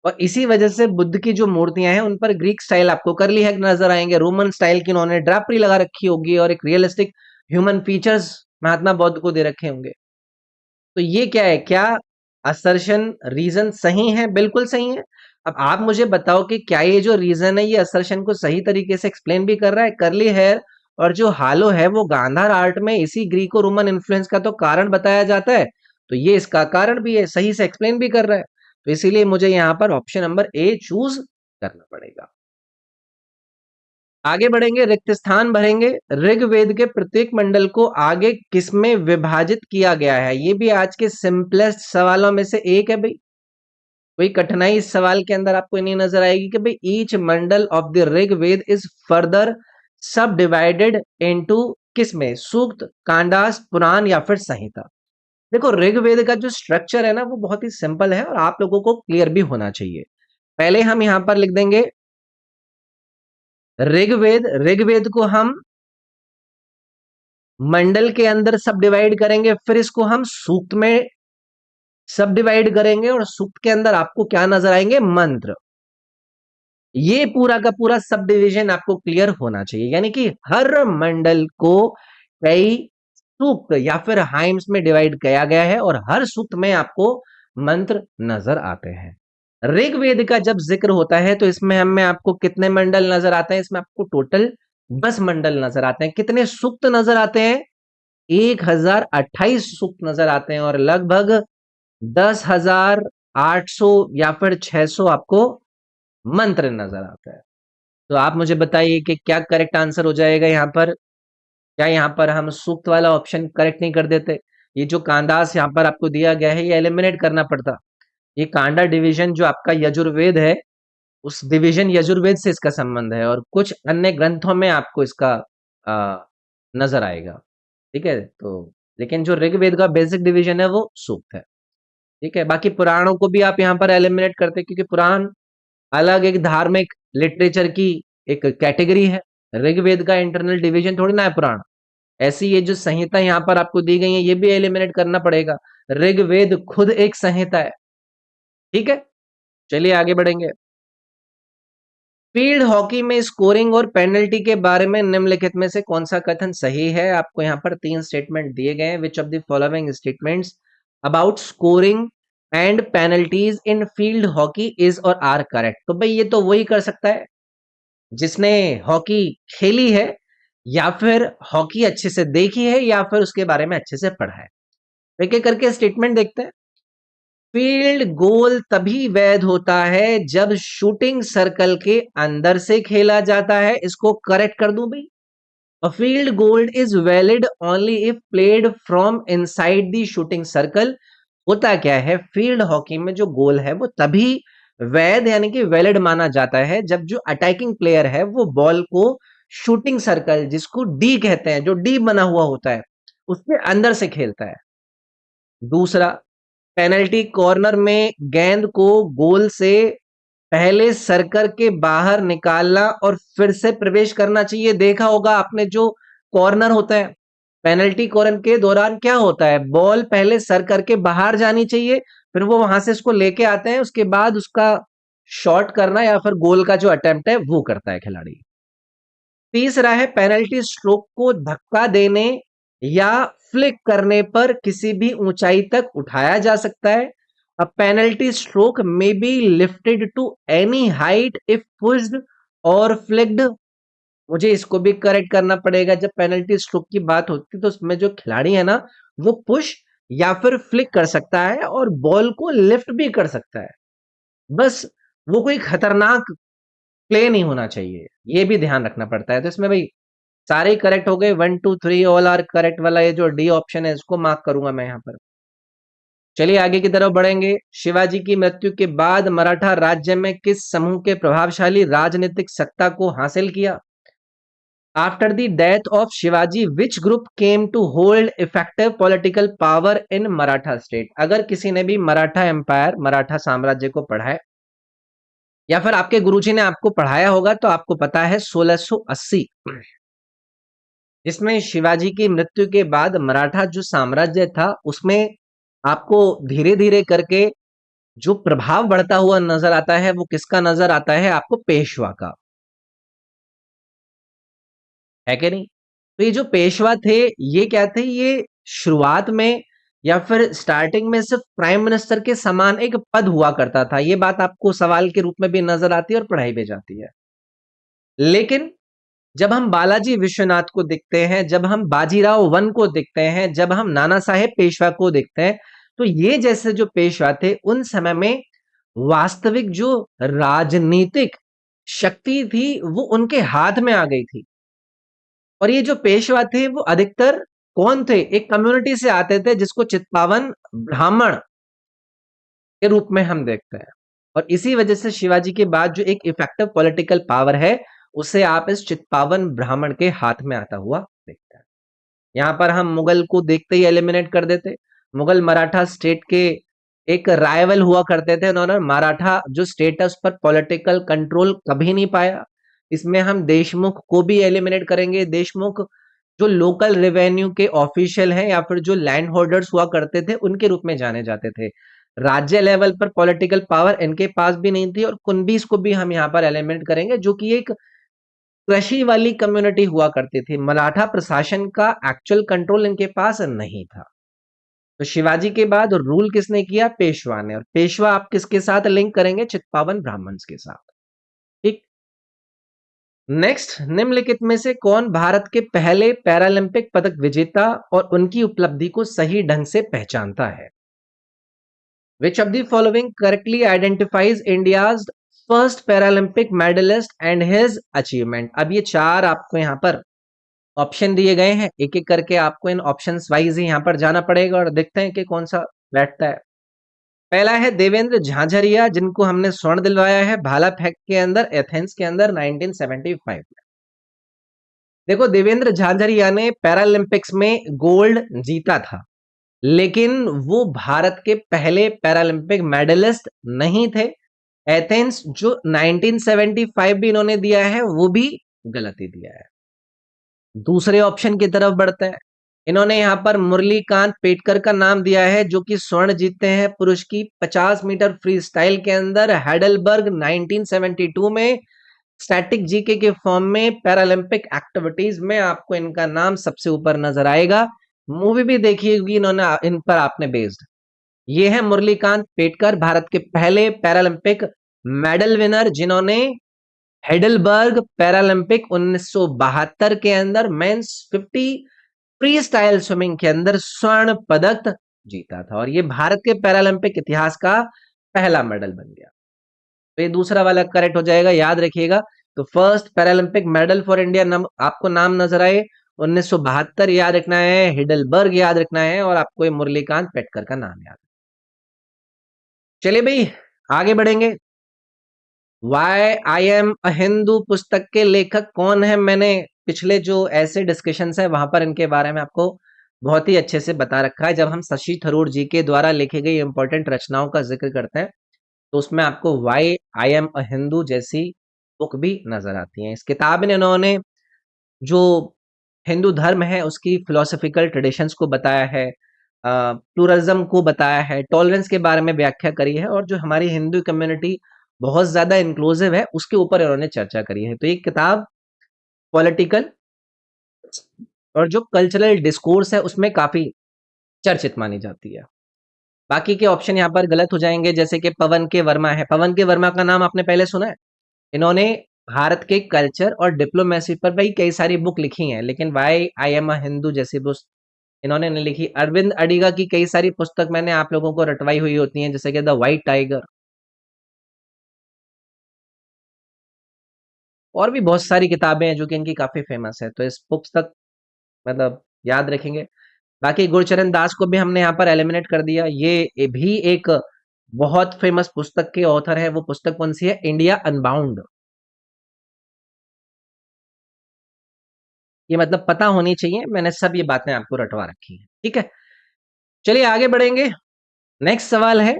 और इसी वजह से बुद्ध की जो मूर्तियां हैं उन पर ग्रीक स्टाइल आपको करली हैक नजर आएंगे, रोमन स्टाइल की उन्होंने ड्रापरी लगा रखी होगी और एक realistic human features Mahatma Buddha को दे रखे होंगे। तो ये क्या है? क्या असर्शन रीजन सही है? बिल्कुल सही है। अब आप मुझे बताओ कि क्या ये जो रीजन है ये असर्शन को सही तरीके से एक्सप्लेन भी कर रहा है? करली हेयर और जो हालो है वो गांधार आर्ट में इसी ग्रीको रोमन इन्फ्लुएंस का तो कारण बताया जाता है, तो ये इसका कारण भी है, सही से एक्सप्लेन भी कर रहा है। तो इसीलिए मुझे यहाँ पर ऑप्शन नंबर ए चूज करना पड़ेगा। आगे बढ़ेंगे, रिक्त स्थान भरेंगे। ऋग्वेद के प्रत्येक मंडल को आगे किसमें विभाजित किया गया है? ये भी आज के सिंपलेस्ट सवालों में से एक है भाई। कोई कठिनाई इस सवाल के अंदर आपको नहीं नजर आएगी कि भाई each mandal of the Rigveda is further subdivided into किसमें? सूक्त, कांडास, पुराण या फिर संहिता। देखो ऋग्वेद का जो स्ट्रक्चर है ना वो बहुत ही सिंपल है और आप लोगों को क्लियर भी होना चाहिए। पहले हम यहां पर लिख देंगे ऋग्वेद। ऋग्वेद को हम मंडल के अंदर सब डिवाइड करेंगे, फिर इसको हम सूक्त में सब डिवाइड करेंगे और सूक्त के अंदर आपको क्या नजर आएंगे? मंत्र। ये पूरा का पूरा सब डिविजन आपको क्लियर होना चाहिए, यानी कि हर मंडल को कई सूक्त या फिर हाइम्स में डिवाइड किया गया है और हर सूक्त में आपको मंत्र नजर आते हैं। ऋग्वेद का जब जिक्र होता है तो इसमें हमें आपको कितने मंडल नजर आते हैं? इसमें आपको टोटल 10 मंडल नजर आते हैं। कितने सूक्त नजर आते हैं? 1028 सूक्त नजर आते हैं और लगभग 10,800 या फिर 600 आपको मंत्र नजर आता है। तो आप मुझे बताइए कि क्या करेक्ट आंसर हो जाएगा यहाँ पर? क्या यहाँ पर हम सूक्त वाला ऑप्शन करेक्ट नहीं कर देते? ये जो कांदास यहाँ पर आपको दिया गया है ये एलिमिनेट करना पड़ता। ये कांडा डिवीजन जो आपका यजुर्वेद है उस डिवीजन यजुर्वेद से इसका संबंध है और कुछ अन्य ग्रंथों में आपको इसका नजर आएगा। ठीक है, तो लेकिन जो ऋग्वेद का बेसिक डिवीजन है वो सूक्त है। ठीक है, बाकी पुराणों को भी आप यहाँ पर एलिमिनेट करते हैं क्योंकि पुराण अलग एक धार्मिक लिटरेचर की एक कैटेगरी है। ऋग्वेद का इंटरनल डिवीजन थोड़ी ना है पुराण। ऐसी ये जो संहिता यहाँ पर आपको दी गई है ये भी एलिमिनेट करना पड़ेगा। ऋग्वेद खुद एक संहिता है। ठीक है, चलिए आगे बढ़ेंगे। फील्ड हॉकी में स्कोरिंग और पेनल्टी के बारे में निम्नलिखित में से कौन सा कथन सही है? आपको यहाँ पर 3 स्टेटमेंट दिए गए हैं। Which of the following statements about scoring and penalties in field hockey is और आर करेक्ट? तो भाई ये तो वही कर सकता है जिसने हॉकी खेली है या फिर हॉकी अच्छे से देखी है या फिर उसके बारे में अच्छे से पढ़ा है। एक एक करके स्टेटमेंट देखते हैं। फील्ड गोल तभी वैध होता है जब शूटिंग सर्कल के अंदर से खेला जाता है। इसको करेक्ट कर दूं भाई? A field goal is valid only if played from inside the shooting circle. होता क्या है, फील्ड हॉकी में जो गोल है वो तभी वैध यानी कि वैलिड माना जाता है जब जो अटैकिंग प्लेयर है वो बॉल को शूटिंग सर्कल, जिसको डी कहते हैं, जो डी बना हुआ होता है, उसके अंदर से खेलता है। दूसरा, पेनल्टी कॉर्नर में गेंद को गोल से पहले सर्कल के बाहर निकालना और फिर से प्रवेश करना चाहिए। देखा होगा आपने, जो कॉर्नर होता है पेनल्टी कॉर्नर के दौरान क्या होता है, बॉल पहले सर्कल के बाहर जानी चाहिए, फिर वो वहां से उसको लेके आते हैं, उसके बाद उसका शॉट करना या फिर गोल का जो अटेम्प्ट है वो करता है खिलाड़ी। तीसरा है, पेनल्टी स्ट्रोक को धक्का देने या फ्लिक करने पर किसी भी ऊंचाई तक उठाया जा सकता है। A penalty stroke may be lifted to any height if pushed or flicked. मुझे इसको भी करेक्ट करना पड़ेगा। जब पेनल्टी स्ट्रोक की बात होती है तो उसमें जो खिलाड़ी है ना, वो पुश या फिर फ्लिक कर सकता है और बॉल को लिफ्ट भी कर सकता है। बस वो कोई खतरनाक प्ले नहीं होना चाहिए, ये भी ध्यान रखना पड़ता है। तो इसमें भाई सारे ही करेक्ट हो गए, 1 2 3 ऑल आर करेक्ट वाला ये जो डी ऑप्शन है इसको मार्क करूंगा मैं यहाँ पर। चलिए आगे की तरफ बढ़ेंगे। शिवाजी की मृत्यु के बाद मराठा राज्य में किस समूह के प्रभावशाली राजनीतिक सत्ता को हासिल किया? After the death of Shivaji which group came to hold effective political power in Maratha state? अगर किसी ने भी मराठा एम्पायर, मराठा साम्राज्य को पढ़ा है या फिर आपके गुरुजी ने आपको पढ़ाया होगा तो आपको पता है 1680, जिसमें शिवाजी की मृत्यु के बाद मराठा जो साम्राज्य था उसमें आपको धीरे धीरे करके जो प्रभाव बढ़ता हुआ नजर आता है वो किसका नजर आता है आपको? पेशवा का, है कि नहीं? तो ये जो पेशवा थे, ये क्या थे, ये शुरुआत में या फिर स्टार्टिंग में सिर्फ प्राइम मिनिस्टर के समान एक पद हुआ करता था। ये बात आपको सवाल के रूप में भी नजर आती है और पढ़ाई भी जाती है। लेकिन जब हम बालाजी विश्वनाथ को देखते हैं, जब हम बाजीराव वन को देखते हैं, जब हम नाना साहेब पेशवा को देखते हैं, तो ये जैसे जो पेशवा थे उन समय में वास्तविक जो राजनीतिक शक्ति थी वो उनके हाथ में आ गई थी। और ये जो पेशवा थे वो अधिकतर कौन थे? एक कम्युनिटी से आते थे जिसको चित्पावन ब्राह्मण के रूप में हम देखते हैं। और इसी वजह से शिवाजी के बाद जो एक इफेक्टिव पॉलिटिकल पावर है उसे आप इस चित्पावन ब्राह्मण के हाथ में आता हुआ देखते हैं। यहाँ पर हम मुगल को देखते ही एलिमिनेट कर देते। मुगल मराठा स्टेट के एक राइवल हुआ करते थे। उन्होंने मराठा जो स्टेट है उस पर पॉलिटिकल कंट्रोल कभी नहीं पाया। इसमें हम देशमुख को भी एलिमिनेट करेंगे। देशमुख जो लोकल रेवेन्यू के ऑफिशियल हैं या फिर जो लैंड होल्डर्स हुआ करते थे उनके रूप में जाने जाते थे। राज्य लेवल पर पॉलिटिकल पावर इनके पास भी नहीं थी। और कुनबीस को भी हम यहाँ पर एलिमिनेट करेंगे जो कि एक कृषि वाली कम्युनिटी हुआ करती थी। मराठा प्रशासन का एक्चुअल कंट्रोल इनके पास नहीं था। तो शिवाजी के बाद रूल किसने किया? पेशवा ने। और पेशवा आप किसके साथ लिंक करेंगे? चित्पावन ब्राह्मण्स के साथ। ठीक। नेक्स्ट, निम्नलिखित में से कौन भारत के पहले पैरालंपिक पदक विजेता और उनकी उपलब्धि को सही ढंग से पहचानता है? Which of the following correctly identifies India's first Paralympic medalist and his achievement? अब ये चार आपको यहाँ पर ऑप्शन दिए गए हैं, एक एक करके आपको इन ऑप्शंस वाइज ही यहाँ पर जाना पड़ेगा और देखते हैं कि कौन सा बैठता है। पहला है देवेंद्र झाझरिया, जिनको हमने स्वर्ण दिलवाया है भाला फेंक के अंदर, एथेंस के अंदर 1975 में। देखो, देवेंद्र झाझरिया ने पैरालंपिक्स में गोल्ड जीता था, लेकिन वो भारत के पहले पैरालंपिक मेडलिस्ट नहीं थे। एथेंस जो 1975 भी इन्होंने दिया है वो भी गलत ही दिया है। दूसरे ऑप्शन की तरफ बढ़ते हैं। इन्होंने यहां पर मुरलीकांत पेटकर का नाम दिया है जो कि स्वर्ण जीतते हैं पुरुष की 50 मीटर फ्री स्टाइल के अंदर heidelberg 1972 में। स्टैटिक जीके के फॉर्म में पैरालंपिक एक्टिविटीज में आपको इनका नाम सबसे ऊपर नजर आएगा। मूवी भी देखी होगी इन्होंने, इन पर आपने बेस्ड। ये है मुरलीकांत पेटकर, भारत के पहले पैरालंपिक मेडल विनर जिन्होंने हेडलबर्ग पैरालंपिक 1972 के अंदर मेंस 50 फ्री स्टाइल स्विमिंग के अंदर स्वर्ण पदक जीता था। और ये भारत के पैरालंपिक इतिहास का पहला मेडल बन गया। तो ये दूसरा वाला करेक्ट हो जाएगा, याद रखिएगा। तो first Paralympic medal for India आपको नाम नजर आए 1972 याद रखना है, हिडलबर्ग याद रखना है, और आपको ये मुरलीकांत पेटकर का नाम याद। चलिए भाई आगे बढ़ेंगे। Why I am a Hindu पुस्तक के लेखक कौन है? मैंने पिछले जो ऐसे डिस्कशंस है वहां पर इनके बारे में आपको बहुत ही अच्छे से बता रखा है। जब हम शशि थरूर जी के द्वारा लिखी गई इंपॉर्टेंट रचनाओं का जिक्र करते हैं तो उसमें आपको why I am a Hindu जैसी बुक भी नजर आती है। इस किताब में इन्होंने जो हिंदू धर्म है उसकी फिलोसफिकल ट्रेडिशंस को बताया है, प्लूरलिज्म को बताया है, टॉलरेंस के बारे में व्याख्या करी है, और जो हमारी हिंदू कम्युनिटी बहुत ज्यादा इंक्लूसिव है उसके ऊपर इन्होंने चर्चा करी है। तो ये किताब पॉलिटिकल और जो कल्चरल डिस्कोर्स है उसमें काफी चर्चित मानी जाती है। बाकी के ऑप्शन यहाँ पर गलत हो जाएंगे, जैसे कि पवन के वर्मा है। पवन के वर्मा का नाम आपने पहले सुना है? इन्होंने भारत के कल्चर और डिप्लोमेसी पर भाई कई सारी बुक लिखी हैं, लेकिन why I am a Hindu जैसी बुक इन्होंने नहीं लिखी। अरविंद अडिगा की कई सारी पुस्तक मैंने आप लोगों को रटवाई हुई होती हैं, जैसे कि द व्हाइट टाइगर, और भी बहुत सारी किताबें हैं जो कि इनकी काफी फेमस है। तो इस पुस्तक मतलब याद रखेंगे। बाकी गुरचरण दास को भी हमने यहाँ पर एलिमिनेट कर दिया। ये भी एक बहुत फेमस पुस्तक के ऑथर है। वो पुस्तक कौन सी है? India unbound. ये मतलब पता होनी चाहिए, मैंने सब ये बातें आपको रटवा रखी हैं, ठीक है। चलिए आगे बढ़ेंगे। नेक्स्ट सवाल है,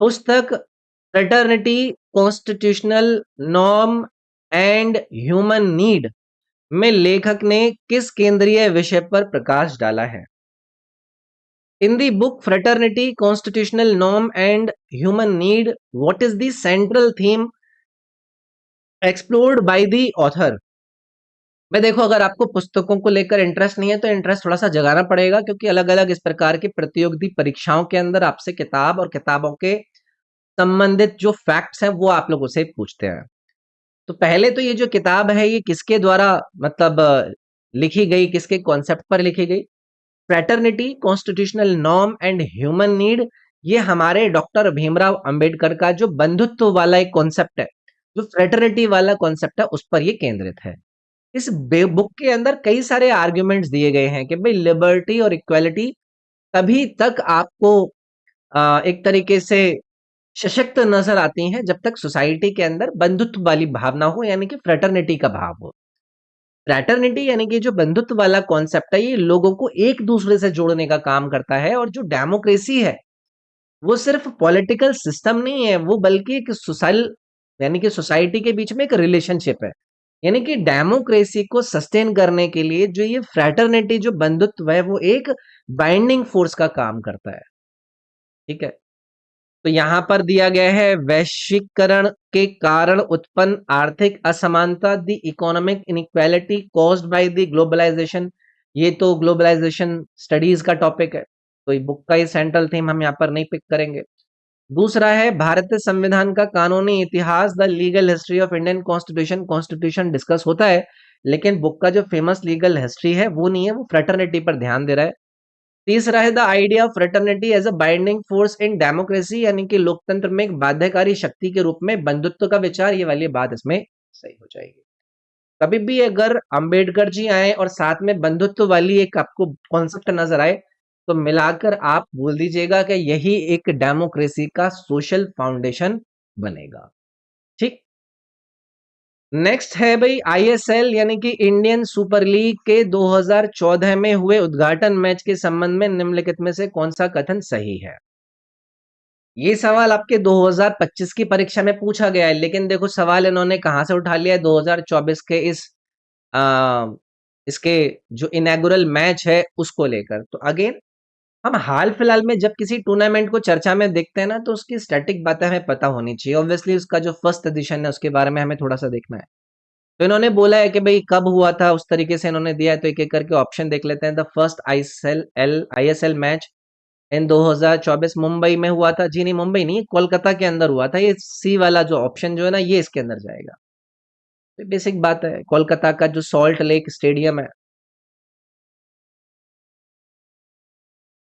पुस्तक fraternity constitutional norm and human need में लेखक ने किस केंद्रीय विषय पर प्रकाश डाला है? In the book fraternity constitutional norm and human need, what is the central theme explored by the author? मैं देखो, अगर आपको पुस्तकों को लेकर इंटरेस्ट नहीं है तो इंटरेस्ट थोड़ा सा जगाना पड़ेगा, क्योंकि अलग अलग इस प्रकार की प्रतियोगिता परीक्षाओं के अंदर आपसे किताब और किताबों के संबंधित जो फैक्ट्स हैं वो आप लोगों से पूछते हैं। तो पहले तो ये जो किताब है ये किसके द्वारा मतलब लिखी गई, किसके कॉन्सेप्ट पर लिखी गई? Fraternity constitutional norm and human need, ये हमारे डॉक्टर भीमराव अंबेडकर का जो बंधुत्व वाला एक कॉन्सेप्ट है, जो फ्रेटर्निटी वाला कॉन्सेप्ट है, उस पर ये केंद्रित है। इस बुक के अंदर कई सारे आर्ग्यूमेंट्स दिए गए हैं कि भाई लिबर्टी और इक्वालिटी तभी तक आपको एक तरीके से सशक्त नजर आती हैं जब तक सोसाइटी के अंदर बंधुत्व वाली भावना हो, यानी कि फ्रेटर्निटी का भाव हो। फ्रेटर्निटी यानी कि जो बंधुत्व वाला कॉन्सेप्ट है ये लोगों को एक दूसरे से जोड़ने का काम करता है, और जो डेमोक्रेसी है वो सिर्फ पॉलिटिकल सिस्टम नहीं है, वो बल्कि एक सोशल यानी कि सोसाइटी के बीच में एक रिलेशनशिप है। यानी कि डेमोक्रेसी को सस्टेन करने के लिए जो ये फ्रेटर्निटी जो बंधुत्व है वो एक बाइंडिंग फोर्स का काम करता है, ठीक है। तो यहां पर दिया गया है, वैश्वीकरण के कारण उत्पन्न आर्थिक असमानता, the economic inequality caused by the globalization. ये तो ग्लोबलाइजेशन स्टडीज का टॉपिक है, तो ये बुक का ही सेंट्रल थीम हम यहाँ पर नहीं पिक करेंगे। दूसरा है भारतीय संविधान का कानूनी इतिहास, the legal history of Indian constitution. Constitution discuss होता है, लेकिन बुक का जो फेमस लीगल हिस्ट्री है वो नहीं है, वो फ्रेटर्निटी पर ध्यान दे रहा है। तीसरा है the idea of fraternity as a binding force in democracy, यानी कि लोकतंत्र में एक बाध्यकारी शक्ति के रूप में बंधुत्व का विचार, ये वाली बात इसमें सही हो जाएगी। कभी भी अगर अंबेडकर जी आए और साथ में बंधुत्व वाली एक आपको कॉन्सेप्ट नजर आए तो मिलाकर आप बोल दीजिएगा कि यही एक डेमोक्रेसी का सोशल फाउंडेशन बनेगा, ठीक। नेक्स्ट है भाई आईएसएल यानी कि इंडियन सुपर लीग के 2014 में हुए उद्घाटन मैच के संबंध में निम्नलिखित में से कौन सा कथन सही है? ये सवाल आपके 2025 की परीक्षा में पूछा गया है, लेकिन देखो सवाल इन्होंने कहां से उठा लिया है, 2024 के आ, इसके जो इनॉग्रल मैच है उसको लेकर। तो अगेन हम हाल फिलहाल में जब किसी टूर्नामेंट को चर्चा में देखते हैं ना तो उसकी स्टैटिक बातें हमें पता होनी चाहिए। ऑब्वियसली उसका जो फर्स्ट एडिशन है उसके बारे में हमें थोड़ा सा देखना है। तो इन्होंने बोला है कि भाई कब हुआ था, उस तरीके से इन्होंने दिया है, तो एक एक करके ऑप्शन देख लेते हैं। द फर्स्ट आईएसएल मैच इन 2024 मुंबई में हुआ था। जी नहीं, मुंबई नहीं, कोलकाता के अंदर हुआ था। ये सी वाला जो ऑप्शन जो है ना ये इसके अंदर जाएगा। तो बेसिक बात है, कोलकाता का जो सॉल्ट लेक स्टेडियम है,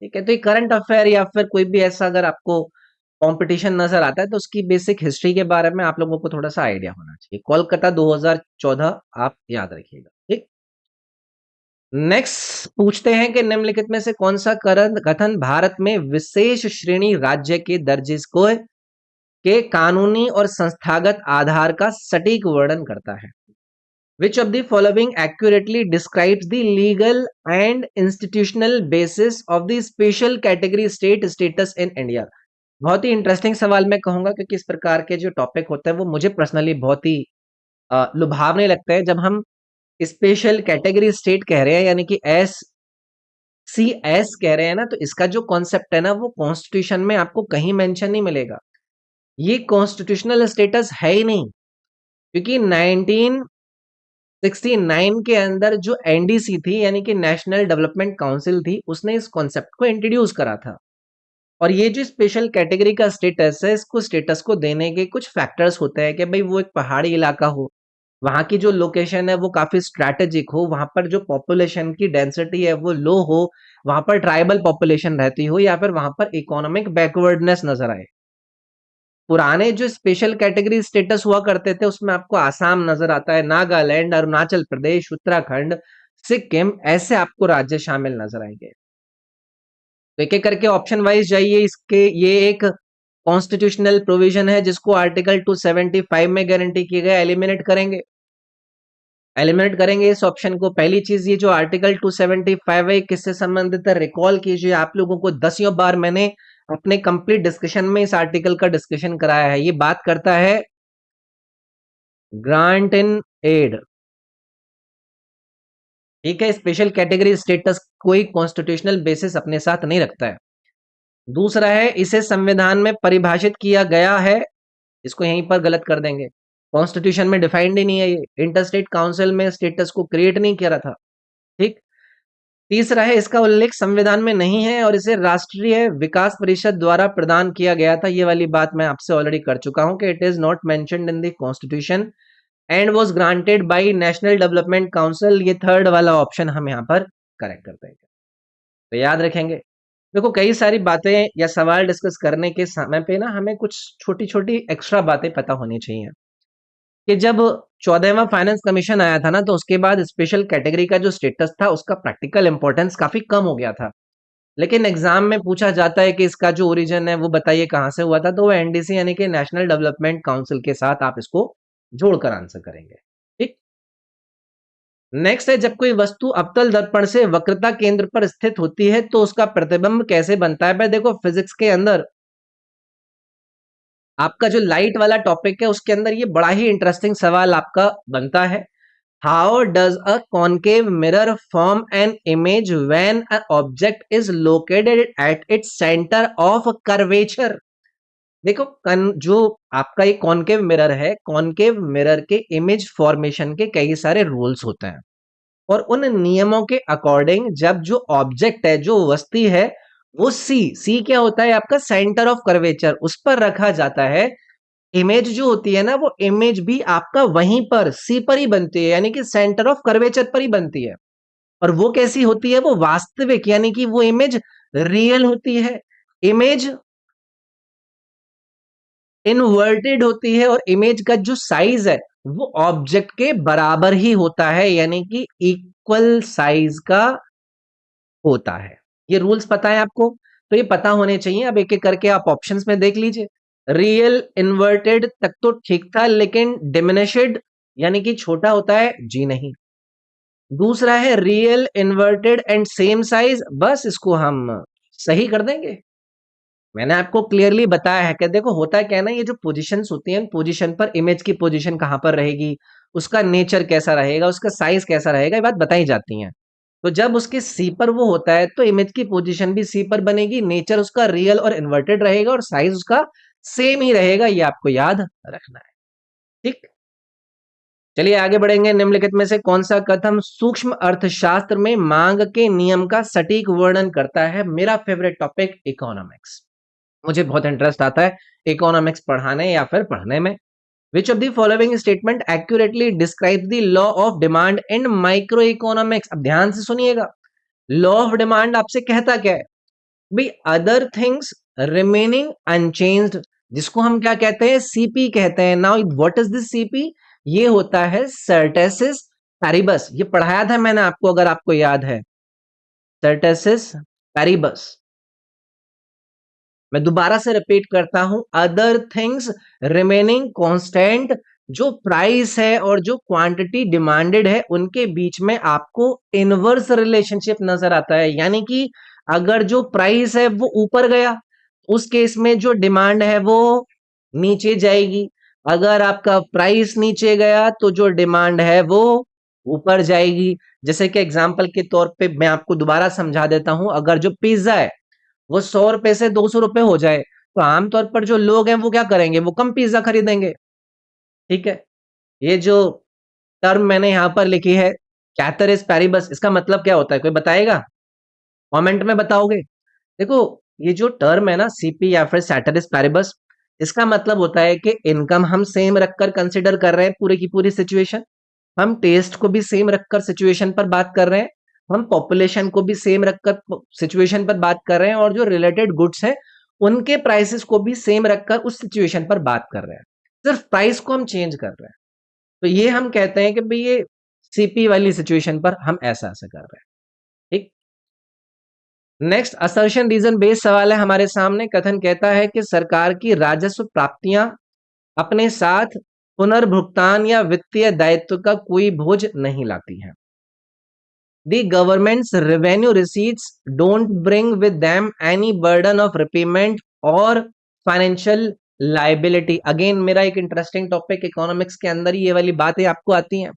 ठीक है। तो ये करंट अफेयर या फिर कोई भी ऐसा अगर आपको कंपटीशन नजर आता है, तो उसकी बेसिक हिस्ट्री के बारे में आप लोगों को थोड़ा सा आइडिया होना चाहिए। कोलकाता 2014 आप याद रखिएगा, ठीक। नेक्स्ट पूछते हैं कि निम्नलिखित में से कौन सा कथन भारत में विशेष श्रेणी राज्य के दर्जे को के कानूनी और संस्थागत आधार का सटीक वर्णन करता है। Which of the following accurately describes the legal and institutional basis of the special category state status in India? बहुत ही इंटरेस्टिंग सवाल मैं कहूंगा, क्योंकि इस प्रकार के जो टॉपिक होते हैं वो मुझे पर्सनली बहुत ही लुभावने लगते हैं। जब हम स्पेशल कैटेगरी स्टेट कह रहे हैं, यानी कि SCS कह रहे हैं ना, तो इसका जो कॉन्सेप्ट है ना, वो कॉन्स्टिट्यूशन में आपको कहीं मेंशन नहीं मिलेगा। ये कॉन्स्टिट्यूशनल स्टेटस है ही नहीं, क्योंकि 1969 के अंदर जो एनडीसी थी, यानी कि नेशनल डेवलपमेंट काउंसिल थी, उसने इस कॉन्सेप्ट को इंट्रोड्यूस करा था। और ये जो स्पेशल कैटेगरी का स्टेटस है, इसको स्टेटस को देने के कुछ फैक्टर्स होते हैं कि भाई वो एक पहाड़ी इलाका हो, वहां की जो लोकेशन है वो काफी स्ट्रैटेजिक हो, वहां पर जो पॉपुलेशन की डेंसिटी है वो लो हो, वहां पर ट्राइबल पॉपुलेशन रहती हो, या फिर वहां पर इकोनॉमिक बैकवर्डनेस नजर आए। पुराने जो स्पेशल कैटेगरी स्टेटस हुआ करते थे, उसमें आपको आसाम नजर आता है, नागालैंड, अरुणाचल प्रदेश, उत्तराखंड, सिक्किम, ऐसे आपको राज्य शामिल नजर आएंगे। तो एक एक करके ऑप्शन वाइज जाइए। इसके ये एक कॉन्स्टिट्यूशनल प्रोविजन है जिसको आर्टिकल 275 में गारंटी किया गया। एलिमिनेट करेंगे इस ऑप्शन को। पहली चीज, ये जो आर्टिकल 275 है किससे संबंधित है, रिकॉल कीजिए। आप लोगों को दसियों बार मैंने अपने कंप्लीट डिस्कशन में इस आर्टिकल का डिस्कशन कराया है। ये बात करता है ग्रांट इन एड, ठीक है। स्पेशल कैटेगरी स्टेटस कोई कॉन्स्टिट्यूशनल बेसिस अपने साथ नहीं रखता है। दूसरा है, इसे संविधान में परिभाषित किया गया है, इसको यहीं पर गलत कर देंगे। कॉन्स्टिट्यूशन में डिफाइंड ही नहीं है, ये इंटरस्टेट काउंसिल में स्टेटस को क्रिएट नहीं किया था, ठीक। तीसरा है, इसका उल्लेख संविधान में नहीं है और इसे राष्ट्रीय विकास परिषद द्वारा प्रदान किया गया था। ये वाली बात मैं आपसे ऑलरेडी कर चुका हूं कि it is not mentioned in the constitution and was granted by national development council. ये थर्ड वाला ऑप्शन हम यहाँ पर करेक्ट करते हैं। तो याद रखेंगे, देखो कई सारी बातें या सवाल डिस्कस करने के समय पे ना हमें कुछ छोटी छोटी एक्स्ट्रा बातें पता होनी चाहिए। कि जब 14वां फाइनेंस कमीशन आया था ना, तो उसके बाद स्पेशल कैटेगरी का जो स्टेटस था उसका प्रैक्टिकल इंपॉर्टेंस काफी कम हो गया था। लेकिन एग्जाम में पूछा जाता है कि इसका जो ओरिजिन है वो बताइए कहां से हुआ था, तो वो एनडीसी यानी कि नेशनल डेवलपमेंट काउंसिल के साथ आप इसको जोड़कर आंसर करेंगे, ठीक। नेक्स्ट है, जब कोई वस्तु अवतल दर्पण से वक्रता केंद्र पर स्थित होती है तो उसका प्रतिबिंब कैसे बनता है। भाई देखो, फिजिक्स के अंदर आपका जो लाइट वाला टॉपिक है उसके अंदर ये बड़ा ही इंटरेस्टिंग सवाल आपका बनता है। How does a concave mirror form an image when a object is located at its centre of curvature. देखो जो आपका ये कॉनकेव मिरर है, कॉनकेव मिरर के इमेज फॉर्मेशन के कई सारे रूल्स होते हैं, और उन नियमों के अकॉर्डिंग जब जो ऑब्जेक्ट है, जो वस्तु है, वो सी क्या होता है आपका सेंटर ऑफ कर्वेचर, उस पर रखा जाता है। इमेज जो होती है ना, वो इमेज भी आपका वहीं पर सी पर ही बनती है, यानी कि सेंटर ऑफ कर्वेचर पर ही बनती है। और वो कैसी होती है, वो वास्तविक, यानी कि वो इमेज रियल होती है। इमेज इनवर्टेड होती है और इमेज का जो साइज है वो ऑब्जेक्ट के बराबर ही होता है, यानी कि इक्वल साइज का होता है। ये रूल्स पता है आपको, तो ये पता होने चाहिए। अब एक एक करके आप ऑप्शंस में देख लीजिए। रियल इन्वर्टेड तक तो ठीक था, लेकिन डिमिनिश्ड यानी कि छोटा होता है, जी नहीं। दूसरा है real inverted and same size, बस इसको हम सही कर देंगे। मैंने आपको क्लियरली बताया है कि देखो होता है क्या है ना, ये जो पोजीशंस होती हैं, पोजीशन पर इमेज की पोजीशन कहां पर रहेगी, उसका नेचर कैसा रहेगा, उसका साइज कैसा रहेगा, ये बात बताई जाती है। तो जब उसके सी पर वो होता है तो इमेज की पोजीशन भी सी पर बनेगी, नेचर उसका रियल और इन्वर्टेड रहेगा और साइज उसका सेम ही रहेगा। ये आपको याद रखना है, ठीक। चलिए आगे बढ़ेंगे। निम्नलिखित में से कौन सा कथन सूक्ष्म अर्थशास्त्र में मांग के नियम का सटीक वर्णन करता है। मेरा फेवरेट टॉपिक इकोनॉमिक्स, मुझे बहुत इंटरेस्ट आता है इकोनॉमिक्स पढ़ाने या फिर पढ़ने में। विच of the following statement accurately describe the law of demand in micro economics. अब ध्यान से सुनिएगा, लॉ ऑफ डिमांड आपसे कहता क्या है भाई, अदर थिंग्स रिमेनिंग अनचेंज्ड, जिसको हम क्या कहते हैं, सीपी कहते हैं। Now what is this CP? ये होता है सर्टेसिस पैरिबस। ये पढ़ाया था मैंने आपको, अगर आपको याद है, सर्टेसिस पैरिबस। मैं दोबारा से रिपीट करता हूं, अदर थिंग्स रिमेनिंग कांस्टेंट, जो प्राइस है और जो क्वांटिटी डिमांडेड है उनके बीच में आपको इनवर्स रिलेशनशिप नजर आता है। यानी कि अगर जो प्राइस है वो ऊपर गया, उस केस में जो डिमांड है वो नीचे जाएगी। अगर आपका प्राइस नीचे गया तो जो डिमांड है वो ऊपर जाएगी। जैसे कि एग्जांपल के तौर पे मैं आपको दोबारा समझा देता हूं, अगर जो पिज्जा है वो 100 रुपए से 200 रुपए हो जाए, तो आमतौर पर जो लोग हैं वो क्या करेंगे, वो कम पिज्जा खरीदेंगे। ठीक है, ये जो टर्म मैंने यहाँ पर लिखी है, कैथरिस पैरिबस, इसका मतलब क्या होता है, कोई बताएगा? कमेंट में बताओगे? देखो, ये जो टर्म है ना, सीपी या फिर सैटरिस पैरिबस, इसका मतलब होता है कि इनकम हम सेम रखकर कंसिडर कर रहे हैं पूरी की पूरी सिचुएशन, हम टेस्ट को भी सेम रखकर सिचुएशन पर बात कर रहे हैं, हम पॉपुलेशन को भी सेम रखकर सिचुएशन पर बात कर रहे हैं, और जो रिलेटेड गुड्स हैं उनके प्राइसेस को भी सेम रखकर उस सिचुएशन पर बात कर रहे हैं। सिर्फ प्राइस को हम चेंज कर रहे हैं। तो ये हम कहते हैं कि भाई ये सीपी वाली सिचुएशन पर हम ऐसा ऐसा कर रहे हैं। ठीक। नेक्स्ट असर्शन रीजन बेस्ड सवाल है हमारे सामने। कथन कहता है कि सरकार की राजस्व प्राप्तियां अपने साथ पुनर्भुगतान या वित्तीय दायित्व का कोई बोझ नहीं लाती हैं। The government's revenue receipts don't bring with them any burden of repayment or financial liability. Again मेरा एक इंटरेस्टिंग टॉपिक, इकोनॉमिक्स के अंदर ही ये वाली बातें आपको आती हैं।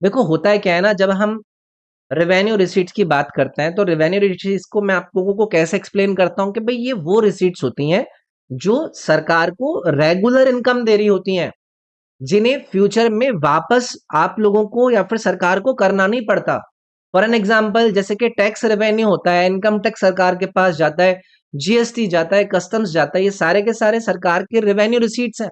देखो होता है क्या है ना, जब हम रेवेन्यू रिसीट्स की बात करते हैं तो रेवेन्यू रिसीट्स को मैं आप लोगों को कैसे एक्सप्लेन करता हूं कि भाई ये वो रिसीट्स होती हैं जो सरकार को रेगुलर इनकम दे रही होती हैं, जिन्हें फ्यूचर में वापस आप लोगों को या फिर सरकार को करना नहीं पड़ता। फॉर एन एग्जाम्पल, जैसे कि टैक्स रेवेन्यू होता है, इनकम टैक्स सरकार के पास जाता है, जीएसटी जाता है, कस्टम्स जाता है, ये सारे के सारे सरकार के रेवेन्यू रिसीट्स हैं।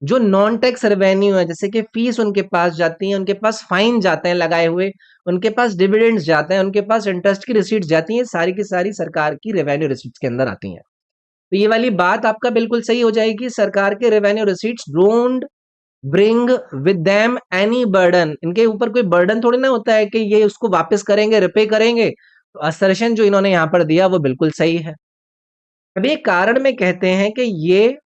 जो नॉन टैक्स रेवेन्यू है, जैसे कि फीस उनके पास जाती है, उनके पास फाइन जाते हैं लगाए हुए, उनके पास डिविडेंड्स जाते हैं, उनके पास इंटरेस्ट की रिसीट्स जाती हैं, सारी की सारी सरकार की रेवेन्यू रिसीट्स के अंदर आती हैं। तो ये वाली बात आपका बिल्कुल सही हो जाएगी, सरकार के revenue receipts don't bring with them any burden, इनके ऊपर कोई बर्डन थोड़ी ना होता है कि ये उसको वापस करेंगे, रिपे करेंगे। तो असर्शन जो इन्होंने यहाँ पर दिया वो बिल्कुल सही है। अब ये कारण में कहते हैं कि ये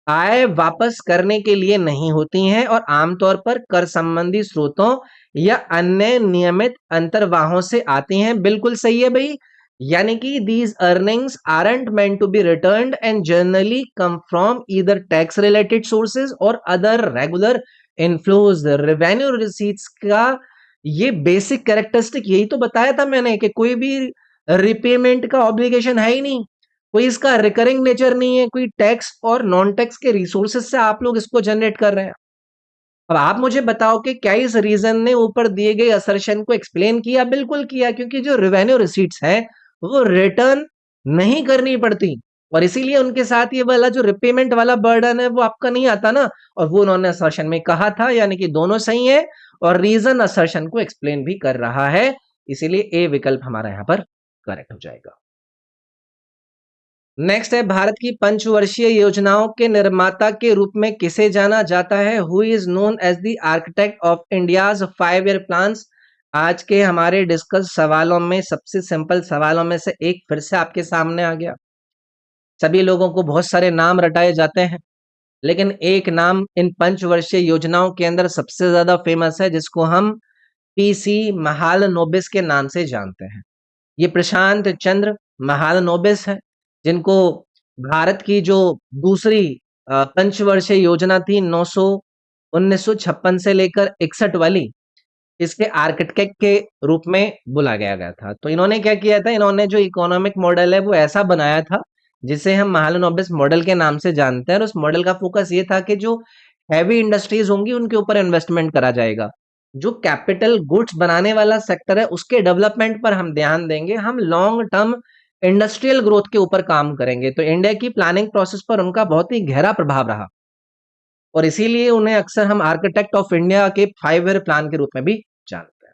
आय वापस करने के लिए नहीं होती हैं और आमतौर पर कर संबंधी स्रोतों या अन्य नियमित अंतर्वाहों से आती हैं। बिल्कुल सही है भाई, यानी कि these earnings aren't meant to be returned and generally come from either tax related sources or other regular inflows। revenue receipts का ये बेसिक कैरेक्टरिस्टिक यही तो बताया था मैंने कि कोई भी रिपेमेंट का ऑब्लिगेशन है ही नहीं, कोई इसका रिकरिंग नेचर नहीं है, कोई टैक्स और नॉन टैक्स के रिसोर्सेज से आप लोग इसको जनरेट कर रहे हैं। अब आप मुझे बताओ कि क्या इस रीजन ने ऊपर दिए गए असर्शन को एक्सप्लेन किया? बिल्कुल किया, क्योंकि जो रेवेन्यू रिसीट्स है वो रिटर्न नहीं करनी पड़ती, और इसीलिए उनके साथ ये वाला जो रिपेमेंट वाला बर्डन है वो आपका नहीं आता ना, और वो उन्होंने असर्शन में कहा था, यानी कि दोनों सही है और रीजन असर्शन को एक्सप्लेन भी कर रहा है, इसीलिए ए विकल्प हमारा यहाँ पर करेक्ट हो जाएगा। नेक्स्ट है, भारत की पंचवर्षीय योजनाओं के निर्माता के रूप में किसे जाना जाता है? Who is known as the architect of India's 5 year plans. आज के हमारे डिस्कस सवालों में सबसे सिंपल सवालों में से एक फिर से आपके सामने आ गया। सभी लोगों को बहुत सारे नाम रटाए जाते हैं, लेकिन एक नाम इन पंचवर्षीय योजनाओं के अंदर सबसे ज्यादा फेमस है, जिसको हम पीसी महालनोबिस के नाम से जानते हैं। ये प्रशांत चंद्र महालनोबिस है, जिनको भारत की जो दूसरी पंचवर्षीय योजना थी 1956 से लेकर 61 वाली, इसके आर्किटेक्ट के रूप में बुला गया था। तो इन्होंने क्या किया था, इन्होंने जो इकोनॉमिक मॉडल है वो ऐसा बनाया था जिसे हम महालनोबिस मॉडल के नाम से जानते हैं, और उस मॉडल का फोकस ये था कि जो हैवी इंडस्ट्रीज होंगी उनके ऊपर इन्वेस्टमेंट करा जाएगा, जो कैपिटल गुड्स बनाने वाला सेक्टर है उसके डेवलपमेंट पर हम ध्यान देंगे, हम लॉन्ग टर्म इंडस्ट्रियल ग्रोथ के ऊपर काम करेंगे। तो इंडिया की प्लानिंग प्रोसेस पर उनका बहुत ही गहरा प्रभाव रहा, और इसीलिए उन्हें अक्सर हम आर्किटेक्ट ऑफ इंडिया के 5 ईयर प्लान के रूप में भी जानते हैं।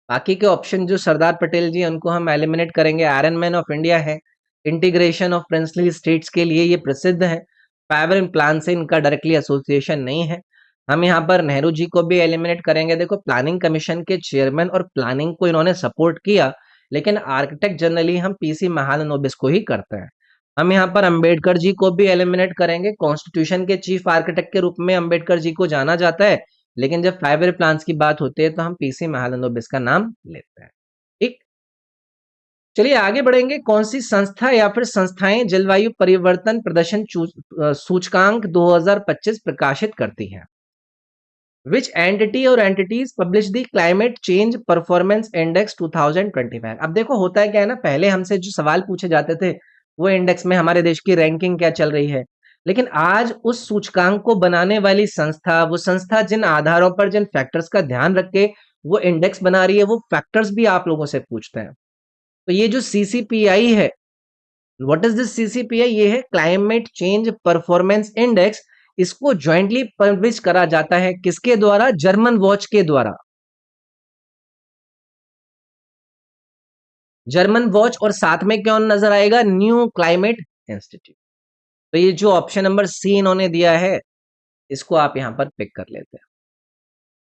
बाकी के ऑप्शन जो सरदार पटेल जी उनको हम एलिमिनेट करेंगे, आयरन मैन ऑफ इंडिया है, इंटीग्रेशन ऑफ प्रिंसली स्टेट्स के लिए ये प्रसिद्ध है। फाइबर एंड प्लान से इनका डायरेक्टली एसोसिएशन नहीं है। हम यहाँ पर नेहरू जी को भी एलिमिनेट करेंगे। देखो, प्लानिंग कमीशन के चेयरमैन और प्लानिंग को इन्होंने सपोर्ट किया, लेकिन आर्किटेक्ट जनरली हम पीसी महालनोबिस को ही करते हैं। हम यहाँ पर अंबेडकर जी को भी एलिमिनेट करेंगे। कॉन्स्टिट्यूशन के चीफ आर्किटेक्ट के रूप में अंबेडकर जी को जाना जाता है, लेकिन जब 5 ईयर प्लान्स की बात होती है तो हम पीसी महालनोबिस का नाम लेते हैं। ठीक, चलिए आगे बढ़ेंगे। कौन सी संस्था या फिर संस्थाएं जलवायु परिवर्तन प्रदर्शन सूचकांक 2025 प्रकाशित करती हैं? विच एंटिटी और entities publish the climate change performance index 2025? अब देखो, होता है क्या है ना, पहले हमसे जो सवाल पूछे जाते थे वो इंडेक्स में हमारे देश की रैंकिंग क्या चल रही है, लेकिन आज उस सूचकांक को बनाने वाली संस्था, वो संस्था जिन आधारों पर, जिन फैक्टर्स का ध्यान रख के वो इंडेक्स बना रही है, वो फैक्टर्स भी आप लोगों से पूछते हैं। तो ये जो सीसीपीआई है, व्हाट इज दिस सीसीपीआई? ये है क्लाइमेट चेंज परफॉर्मेंस इंडेक्स। इसको ज्वाइंटली पब्लिश करा जाता है किसके द्वारा? जर्मन वॉच के द्वारा। जर्मन वॉच, और साथ में कौन नजर आएगा? New climate institute. तो ये जो ऑप्शन नंबर सी इन्होंने दिया है, इसको आप यहां पर पिक कर लेते हैं।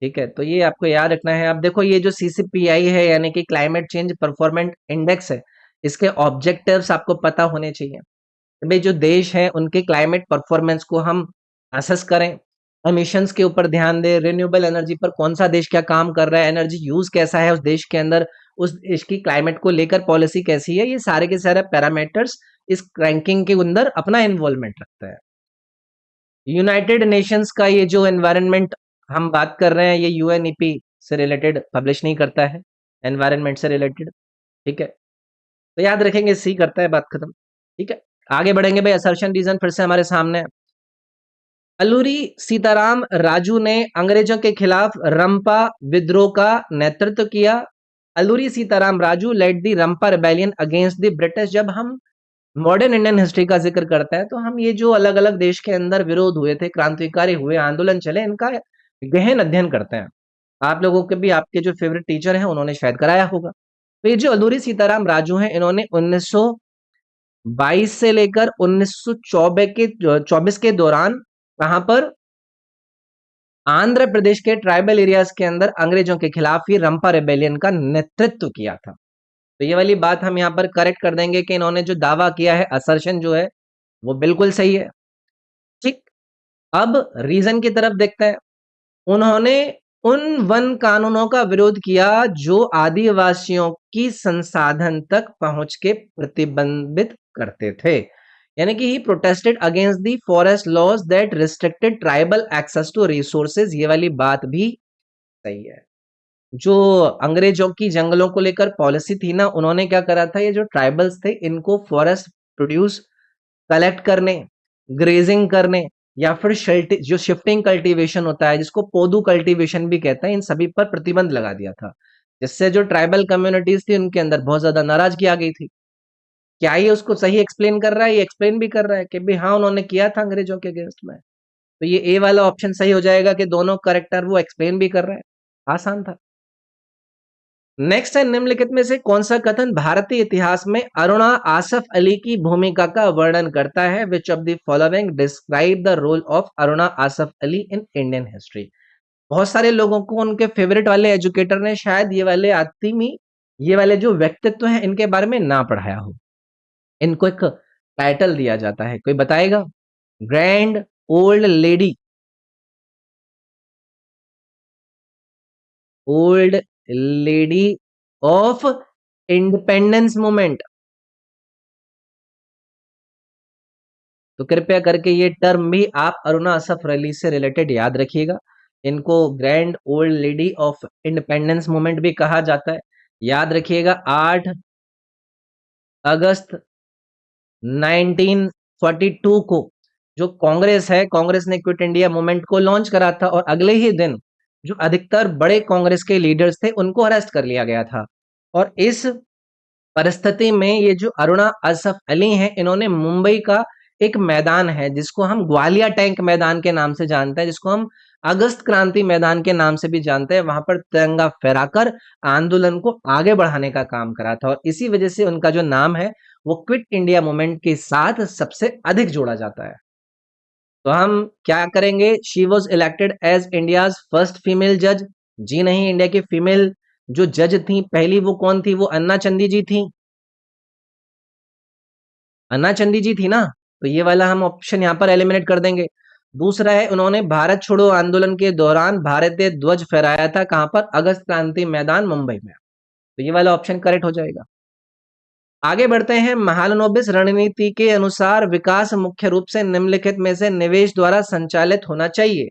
ठीक है, तो ये आपको याद रखना है। अब देखो, ये जो सीसीपीआई है यानी कि क्लाइमेट चेंज परफॉर्मेंस इंडेक्स है, इसके ऑब्जेक्टिव्स आपको पता होने चाहिए। भाई, जो देश है उनके क्लाइमेट परफॉर्मेंस को हम असेस करें, एमिशंस के ऊपर ध्यान दें, रिन्यूएबल एनर्जी पर कौन सा देश क्या काम कर रहा है, एनर्जी यूज कैसा है उस देश के अंदर, उस देश की क्लाइमेट को लेकर पॉलिसी कैसी है, ये सारे के सारे पैरामीटर्स इस रैंकिंग के अंदर अपना इन्वॉल्वमेंट रखता है। यूनाइटेड नेशंस का ये जो एनवायरनमेंट हम बात कर रहे हैं, ये यूएनईपी से रिलेटेड पब्लिश नहीं करता है, एनवायरनमेंट से रिलेटेड। ठीक है, तो याद रखेंगे, सी करता है, बात खत्म। ठीक है, आगे बढ़ेंगे भाई। असर्शन रीजन फिर से हमारे सामने है। अल्लूरी सीताराम राजू ने अंग्रेजों के खिलाफ रंपा विद्रोह का नेतृत्व किया। Alluri Sitarama Raju led the Rampa rebellion against the British. जब हम मॉडर्न इंडियन हिस्ट्री का जिक्र करते हैं तो हम ये जो अलग अलग देश के अंदर विरोध हुए थे, क्रांतिकारी हुए, आंदोलन चले, इनका गहन अध्ययन करते हैं। आप लोगों के भी, आपके जो फेवरेट टीचर हैं उन्होंने शायद कराया होगा। तो ये जो अल्लूरी सीताराम राजू हैं, इन्होंने 1922 से लेकर 1924 के दौरान कहां पर? आंध्र प्रदेश के ट्राइबल एरियाज के अंदर अंग्रेजों के खिलाफ ही रंपा रेबेलियन का नेतृत्व किया था। तो ये वाली बात हम यहाँ पर करेक्ट कर देंगे कि इन्होंने जो दावा किया है, असर्शन जो है, वो बिल्कुल सही है। ठीक, अब रीजन की तरफ देखते हैं। उन्होंने उन वन कानूनों का विरोध किया जो आदिवासियों की संसाधन तक पहुंच के प्रतिबंधित करते थे। यानी कि he protested against the forest laws that restricted tribal access to resources. ये वाली बात भी सही है। जो अंग्रेजों की जंगलों को लेकर पॉलिसी थी ना, उन्होंने क्या करा था, ये जो ट्राइबल्स थे इनको फॉरेस्ट प्रोड्यूस कलेक्ट करने, ग्रेजिंग करने, या फिर जो शिफ्टिंग कल्टीवेशन होता है, जिसको पोदू कल्टीवेशन भी कहते हैं, इन सभी पर प्रतिबंध लगा दिया था, जिससे जो ट्राइबल कम्युनिटीज थी उनके अंदर बहुत ज्यादा नाराजगी आ गई थी। क्या ये उसको सही एक्सप्लेन कर रहा है? ये एक्सप्लेन भी कर रहा है कि भाई हाँ, उन्होंने किया था अंग्रेजों के अगेंस्ट में। तो ये ए वाला ऑप्शन सही हो जाएगा कि दोनों करेक्टर वो एक्सप्लेन भी कर रहे हैं। आसान था। नेक्स्ट है, निम्नलिखित में से कौन सा कथन भारतीय इतिहास में अरुणा आसफ अली की भूमिका का वर्णन करता है? Which of the following describe the role of Aruna Asaf Ali in Indian history? बहुत सारे लोगों को उनके फेवरेट वाले एजुकेटर ने शायद ये वाले आतिमी, ये वाले जो व्यक्तित्व हैं, इनके बारे में ना पढ़ाया हो। इनको एक टाइटल दिया जाता है, कोई बताएगा? Grand old lady, old lady of independence movement. तो कृपया करके ये टर्म भी आप अरुणा असफ अली से रिलेटेड याद रखिएगा। इनको grand old lady of independence movement भी कहा जाता है। याद रखिएगा, 8 अगस्त 1942 को जो कांग्रेस है, कांग्रेस ने क्विट इंडिया मूवमेंट को लॉन्च करा था, और अगले ही दिन जो अधिकतर बड़े कांग्रेस के लीडर्स थे उनको अरेस्ट कर लिया गया था। और इस परिस्थिति में ये जो अरुणा असफ अली हैं, इन्होंने मुंबई का एक मैदान है जिसको हम ग्वालिया टैंक मैदान के नाम से जानते हैं, जिसको हम अगस्त क्रांति मैदान के नाम से भी जानते हैं, वहां पर तिरंगा फहराकर आंदोलन को आगे बढ़ाने का काम करा था, और इसी वजह से उनका जो नाम है वो क्विट इंडिया मूवमेंट के साथ सबसे अधिक जोड़ा जाता है। तो हम क्या करेंगे? She was elected as India's first female जज। जी नहीं, इंडिया की फीमेल जो जज थी पहली, वो कौन थी? वो अन्ना चंदी जी थी। अन्ना चंदी जी थी ना, तो ये वाला हम ऑप्शन यहाँ पर एलिमिनेट कर देंगे। दूसरा है, उन्होंने भारत छोड़ो आंदोलन के दौरान भारतीय ध्वज फहराया था, कहां पर? अगस्त क्रांति मैदान, मुंबई में। तो ये वाला ऑप्शन करेक्ट हो जाएगा। आगे बढ़ते हैं। महालनोबिस रणनीति के अनुसार विकास मुख्य रूप से निम्नलिखित में से निवेश द्वारा संचालित होना चाहिए।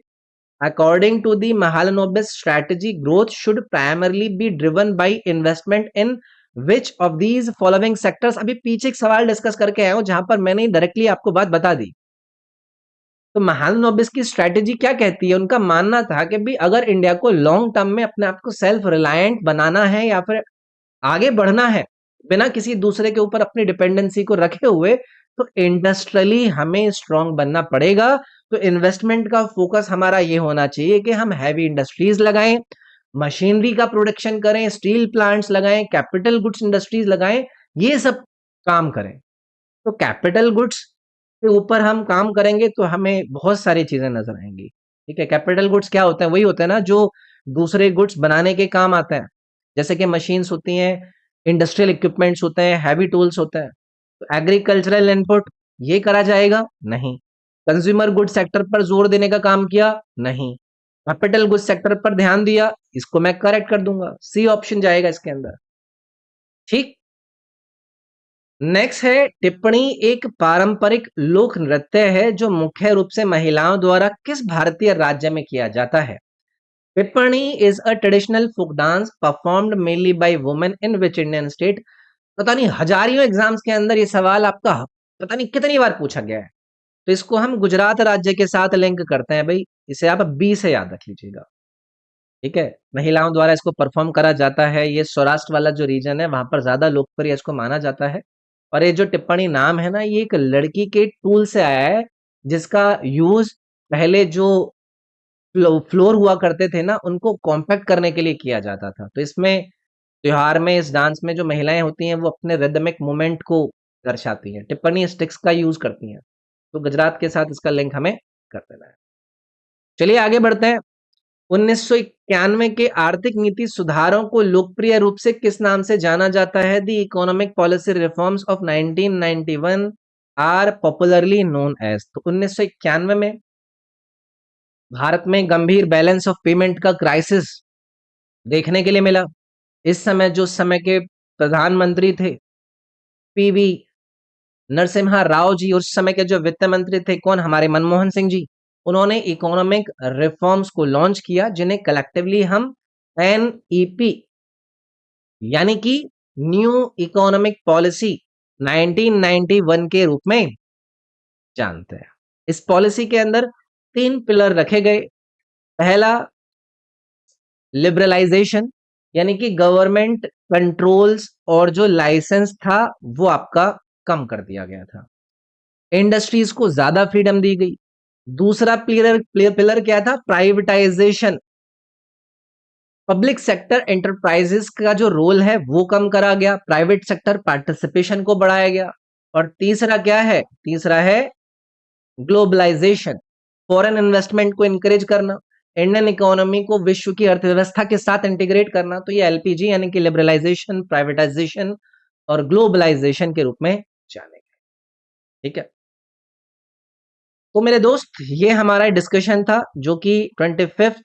According to the Mahalanobis strategy, growth should primarily be driven by investment in which of these following sectors? अभी पीछे एक सवाल डिस्कस करके आया हूं जहां पर मैंने डायरेक्टली आपको बात बता दी। तो महालनोबिस की स्ट्रैटेजी क्या कहती है? उनका मानना था कि भी अगर इंडिया को लॉन्ग टर्म में अपने आप को सेल्फ रिलायंट बनाना है या फिर आगे बढ़ना है बिना किसी दूसरे के ऊपर अपनी डिपेंडेंसी को रखे हुए, तो इंडस्ट्रियली हमें स्ट्रांग बनना पड़ेगा। तो इन्वेस्टमेंट का फोकस हमारा ये होना चाहिए कि हम हैवी इंडस्ट्रीज लगाएं, मशीनरी का प्रोडक्शन करें, स्टील प्लांट्स लगाएं, कैपिटल गुड्स इंडस्ट्रीज लगाएं, ये सब काम करें। तो कैपिटल गुड्स के ऊपर हम काम करेंगे तो हमें बहुत सारी चीजें नजर आएंगी। ठीक है, कैपिटल गुड्स क्या होते हैं? वही होते हैं ना जो दूसरे गुड्स बनाने के काम आते हैं, जैसे कि मशीन्स होती हैं, इंडस्ट्रियल इक्विपमेंट्स होते हैं, हैवी टूल्स होते हैं। तो एग्रीकल्चरल इनपुट ये करा जाएगा? नहीं। कंज्यूमर गुड सेक्टर पर जोर देने का काम किया? नहीं। कैपिटल गुड सेक्टर पर ध्यान दिया? इसको मैं करेक्ट कर दूंगा, सी ऑप्शन जाएगा इसके अंदर। ठीक। नेक्स्ट है, टिप्पणी एक पारंपरिक लोक नृत्य है जो मुख्य रूप से महिलाओं द्वारा किस भारतीय राज्य में किया जाता है? Tippani is a traditional folk dance performed mainly by women in which Indian state? पता नहीं हजारियों एग्जाम्स के अंदर ये सवाल आपका पता नहीं कितनी बार पूछा गया है। तो इसको हम गुजरात राज्य के साथ लिंक करते हैं भाई, इसे आप बी से याद रख लीजिएगा। ठीक है, महिलाओं द्वारा इसको परफॉर्म करा जाता है, ये सौराष्ट्र वाला जो रीजन है वहां पर ज्यादा लोकप्रिय इसको माना जाता है। और ये जो टिप्पणी नाम है ना, ये एक लड़की के टूल से आया है जिसका यूज पहले जो फ्लोर हुआ करते थे ना, उनको कॉम्पैक्ट करने के लिए किया जाता था। तो इसमें त्योहार में इस डांस में जो महिलाएं होती हैं वो अपने रिदमिक मूवमेंट को दर्शाती हैं, टिप्पणी स्टिक्स का यूज करती हैं। तो गुजरात के साथ इसका लिंक हमें कर देना है। चलिए आगे बढ़ते हैं। 1991 के आर्थिक नीति सुधारों को लोकप्रिय रूप से किस नाम से जाना जाता है? The economic policy reforms of 1991 are popularly known as. तो 1991 में भारत में गंभीर बैलेंस ऑफ पेमेंट का क्राइसिस देखने के लिए मिला। इस समय जो समय के प्रधानमंत्री थे पीवी नरसिम्हा राव जी, उस समय के जो वित्त मंत्री थे कौन? हमारे मनमोहन सिंह जी। उन्होंने इकोनॉमिक रिफॉर्म्स को लॉन्च किया जिन्हें कलेक्टिवली हम एनईपी यानी कि न्यू इकोनॉमिक पॉलिसी 1991 के रूप में जानते हैं। इस पॉलिसी के अंदर 3 पिलर रखे गए। पहला, लिबरलाइजेशन, यानी कि गवर्नमेंट कंट्रोल्स और जो लाइसेंस था वो आपका कम कर दिया गया था। इंडस्ट्रीज को ज्यादा फ्रीडम दी गई। दूसरा पिलर पिलर क्या था? प्राइवेटाइजेशन, पब्लिक सेक्टर एंटरप्राइजेस का जो रोल है वो कम करा गया, प्राइवेट सेक्टर पार्टिसिपेशन को बढ़ाया गया। और तीसरा क्या है? तीसरा है ग्लोबलाइजेशन, फॉरेन इन्वेस्टमेंट को इंकरेज करना, इंडियन इकोनॉमी को विश्व की अर्थव्यवस्था के साथ इंटीग्रेट करना। तो ये एलपीजी यानी कि लिबरलाइजेशन, प्राइवेटाइजेशन और ग्लोबलाइजेशन के रूप में जाने गए। ठीक है, तो मेरे दोस्त ये हमारा डिस्कशन था जो कि 25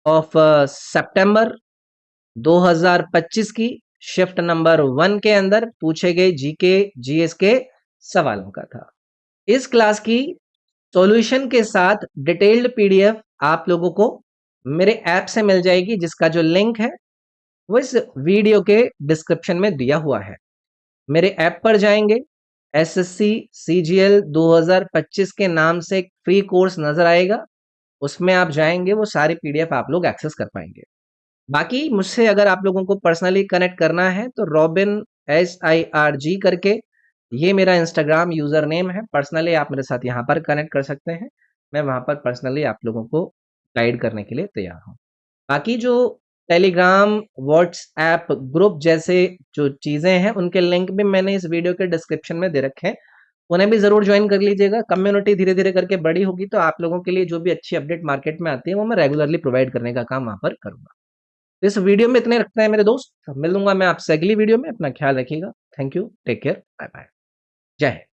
ऑफ सितंबर 2025 की शिफ्ट नंबर 1 के अंदर पूछे गए जीके जीएस के सवालों का था। इस क्लास की सॉल्यूशन के साथ डिटेल्ड पीडीएफ आप लोगों को मेरे ऐप से मिल जाएगी, जिसका जो लिंक है वो इस वीडियो के डिस्क्रिप्शन में दिया हुआ है। मेरे ऐप पर जाएंगे, एसएससी सीजीएल 2025 के नाम से एक फ्री कोर्स नजर आएगा, उसमें आप जाएंगे, वो सारी पीडीएफ आप लोग एक्सेस कर पाएंगे। बाकी मुझसे अगर आप लोगों को पर्सनली कनेक्ट करना है तो रॉबिन SIRG करके ये मेरा इंस्टाग्राम यूजर नेम है। पर्सनली आप मेरे साथ यहाँ पर कनेक्ट कर सकते हैं, मैं वहां पर पर्सनली आप लोगों को गाइड करने के लिए तैयार हूँ। बाकी जो टेलीग्राम, व्हाट्सएप ग्रुप जैसे जो चीज़ें हैं, उनके लिंक भी मैंने इस वीडियो के डिस्क्रिप्शन में दे रखे हैं। उन्हें भी ज़रूर जॉइन कर लीजिएगा। कम्युनिटी धीरे-धीरे करके बड़ी होगी तो आप लोगों के लिए जो भी अच्छी अपडेट मार्केट में आती है, वो मैं रेगुलरली प्रोवाइड करने का काम वहाँ पर करूँगा। इस वीडियो में इतने रखते हैं मेरे दोस्त। मिलूँगा मैं आपसे अगली वीडियो में। अपना ख्याल रखिएगा। Thank you. Take care. Bye bye. जय हिंद।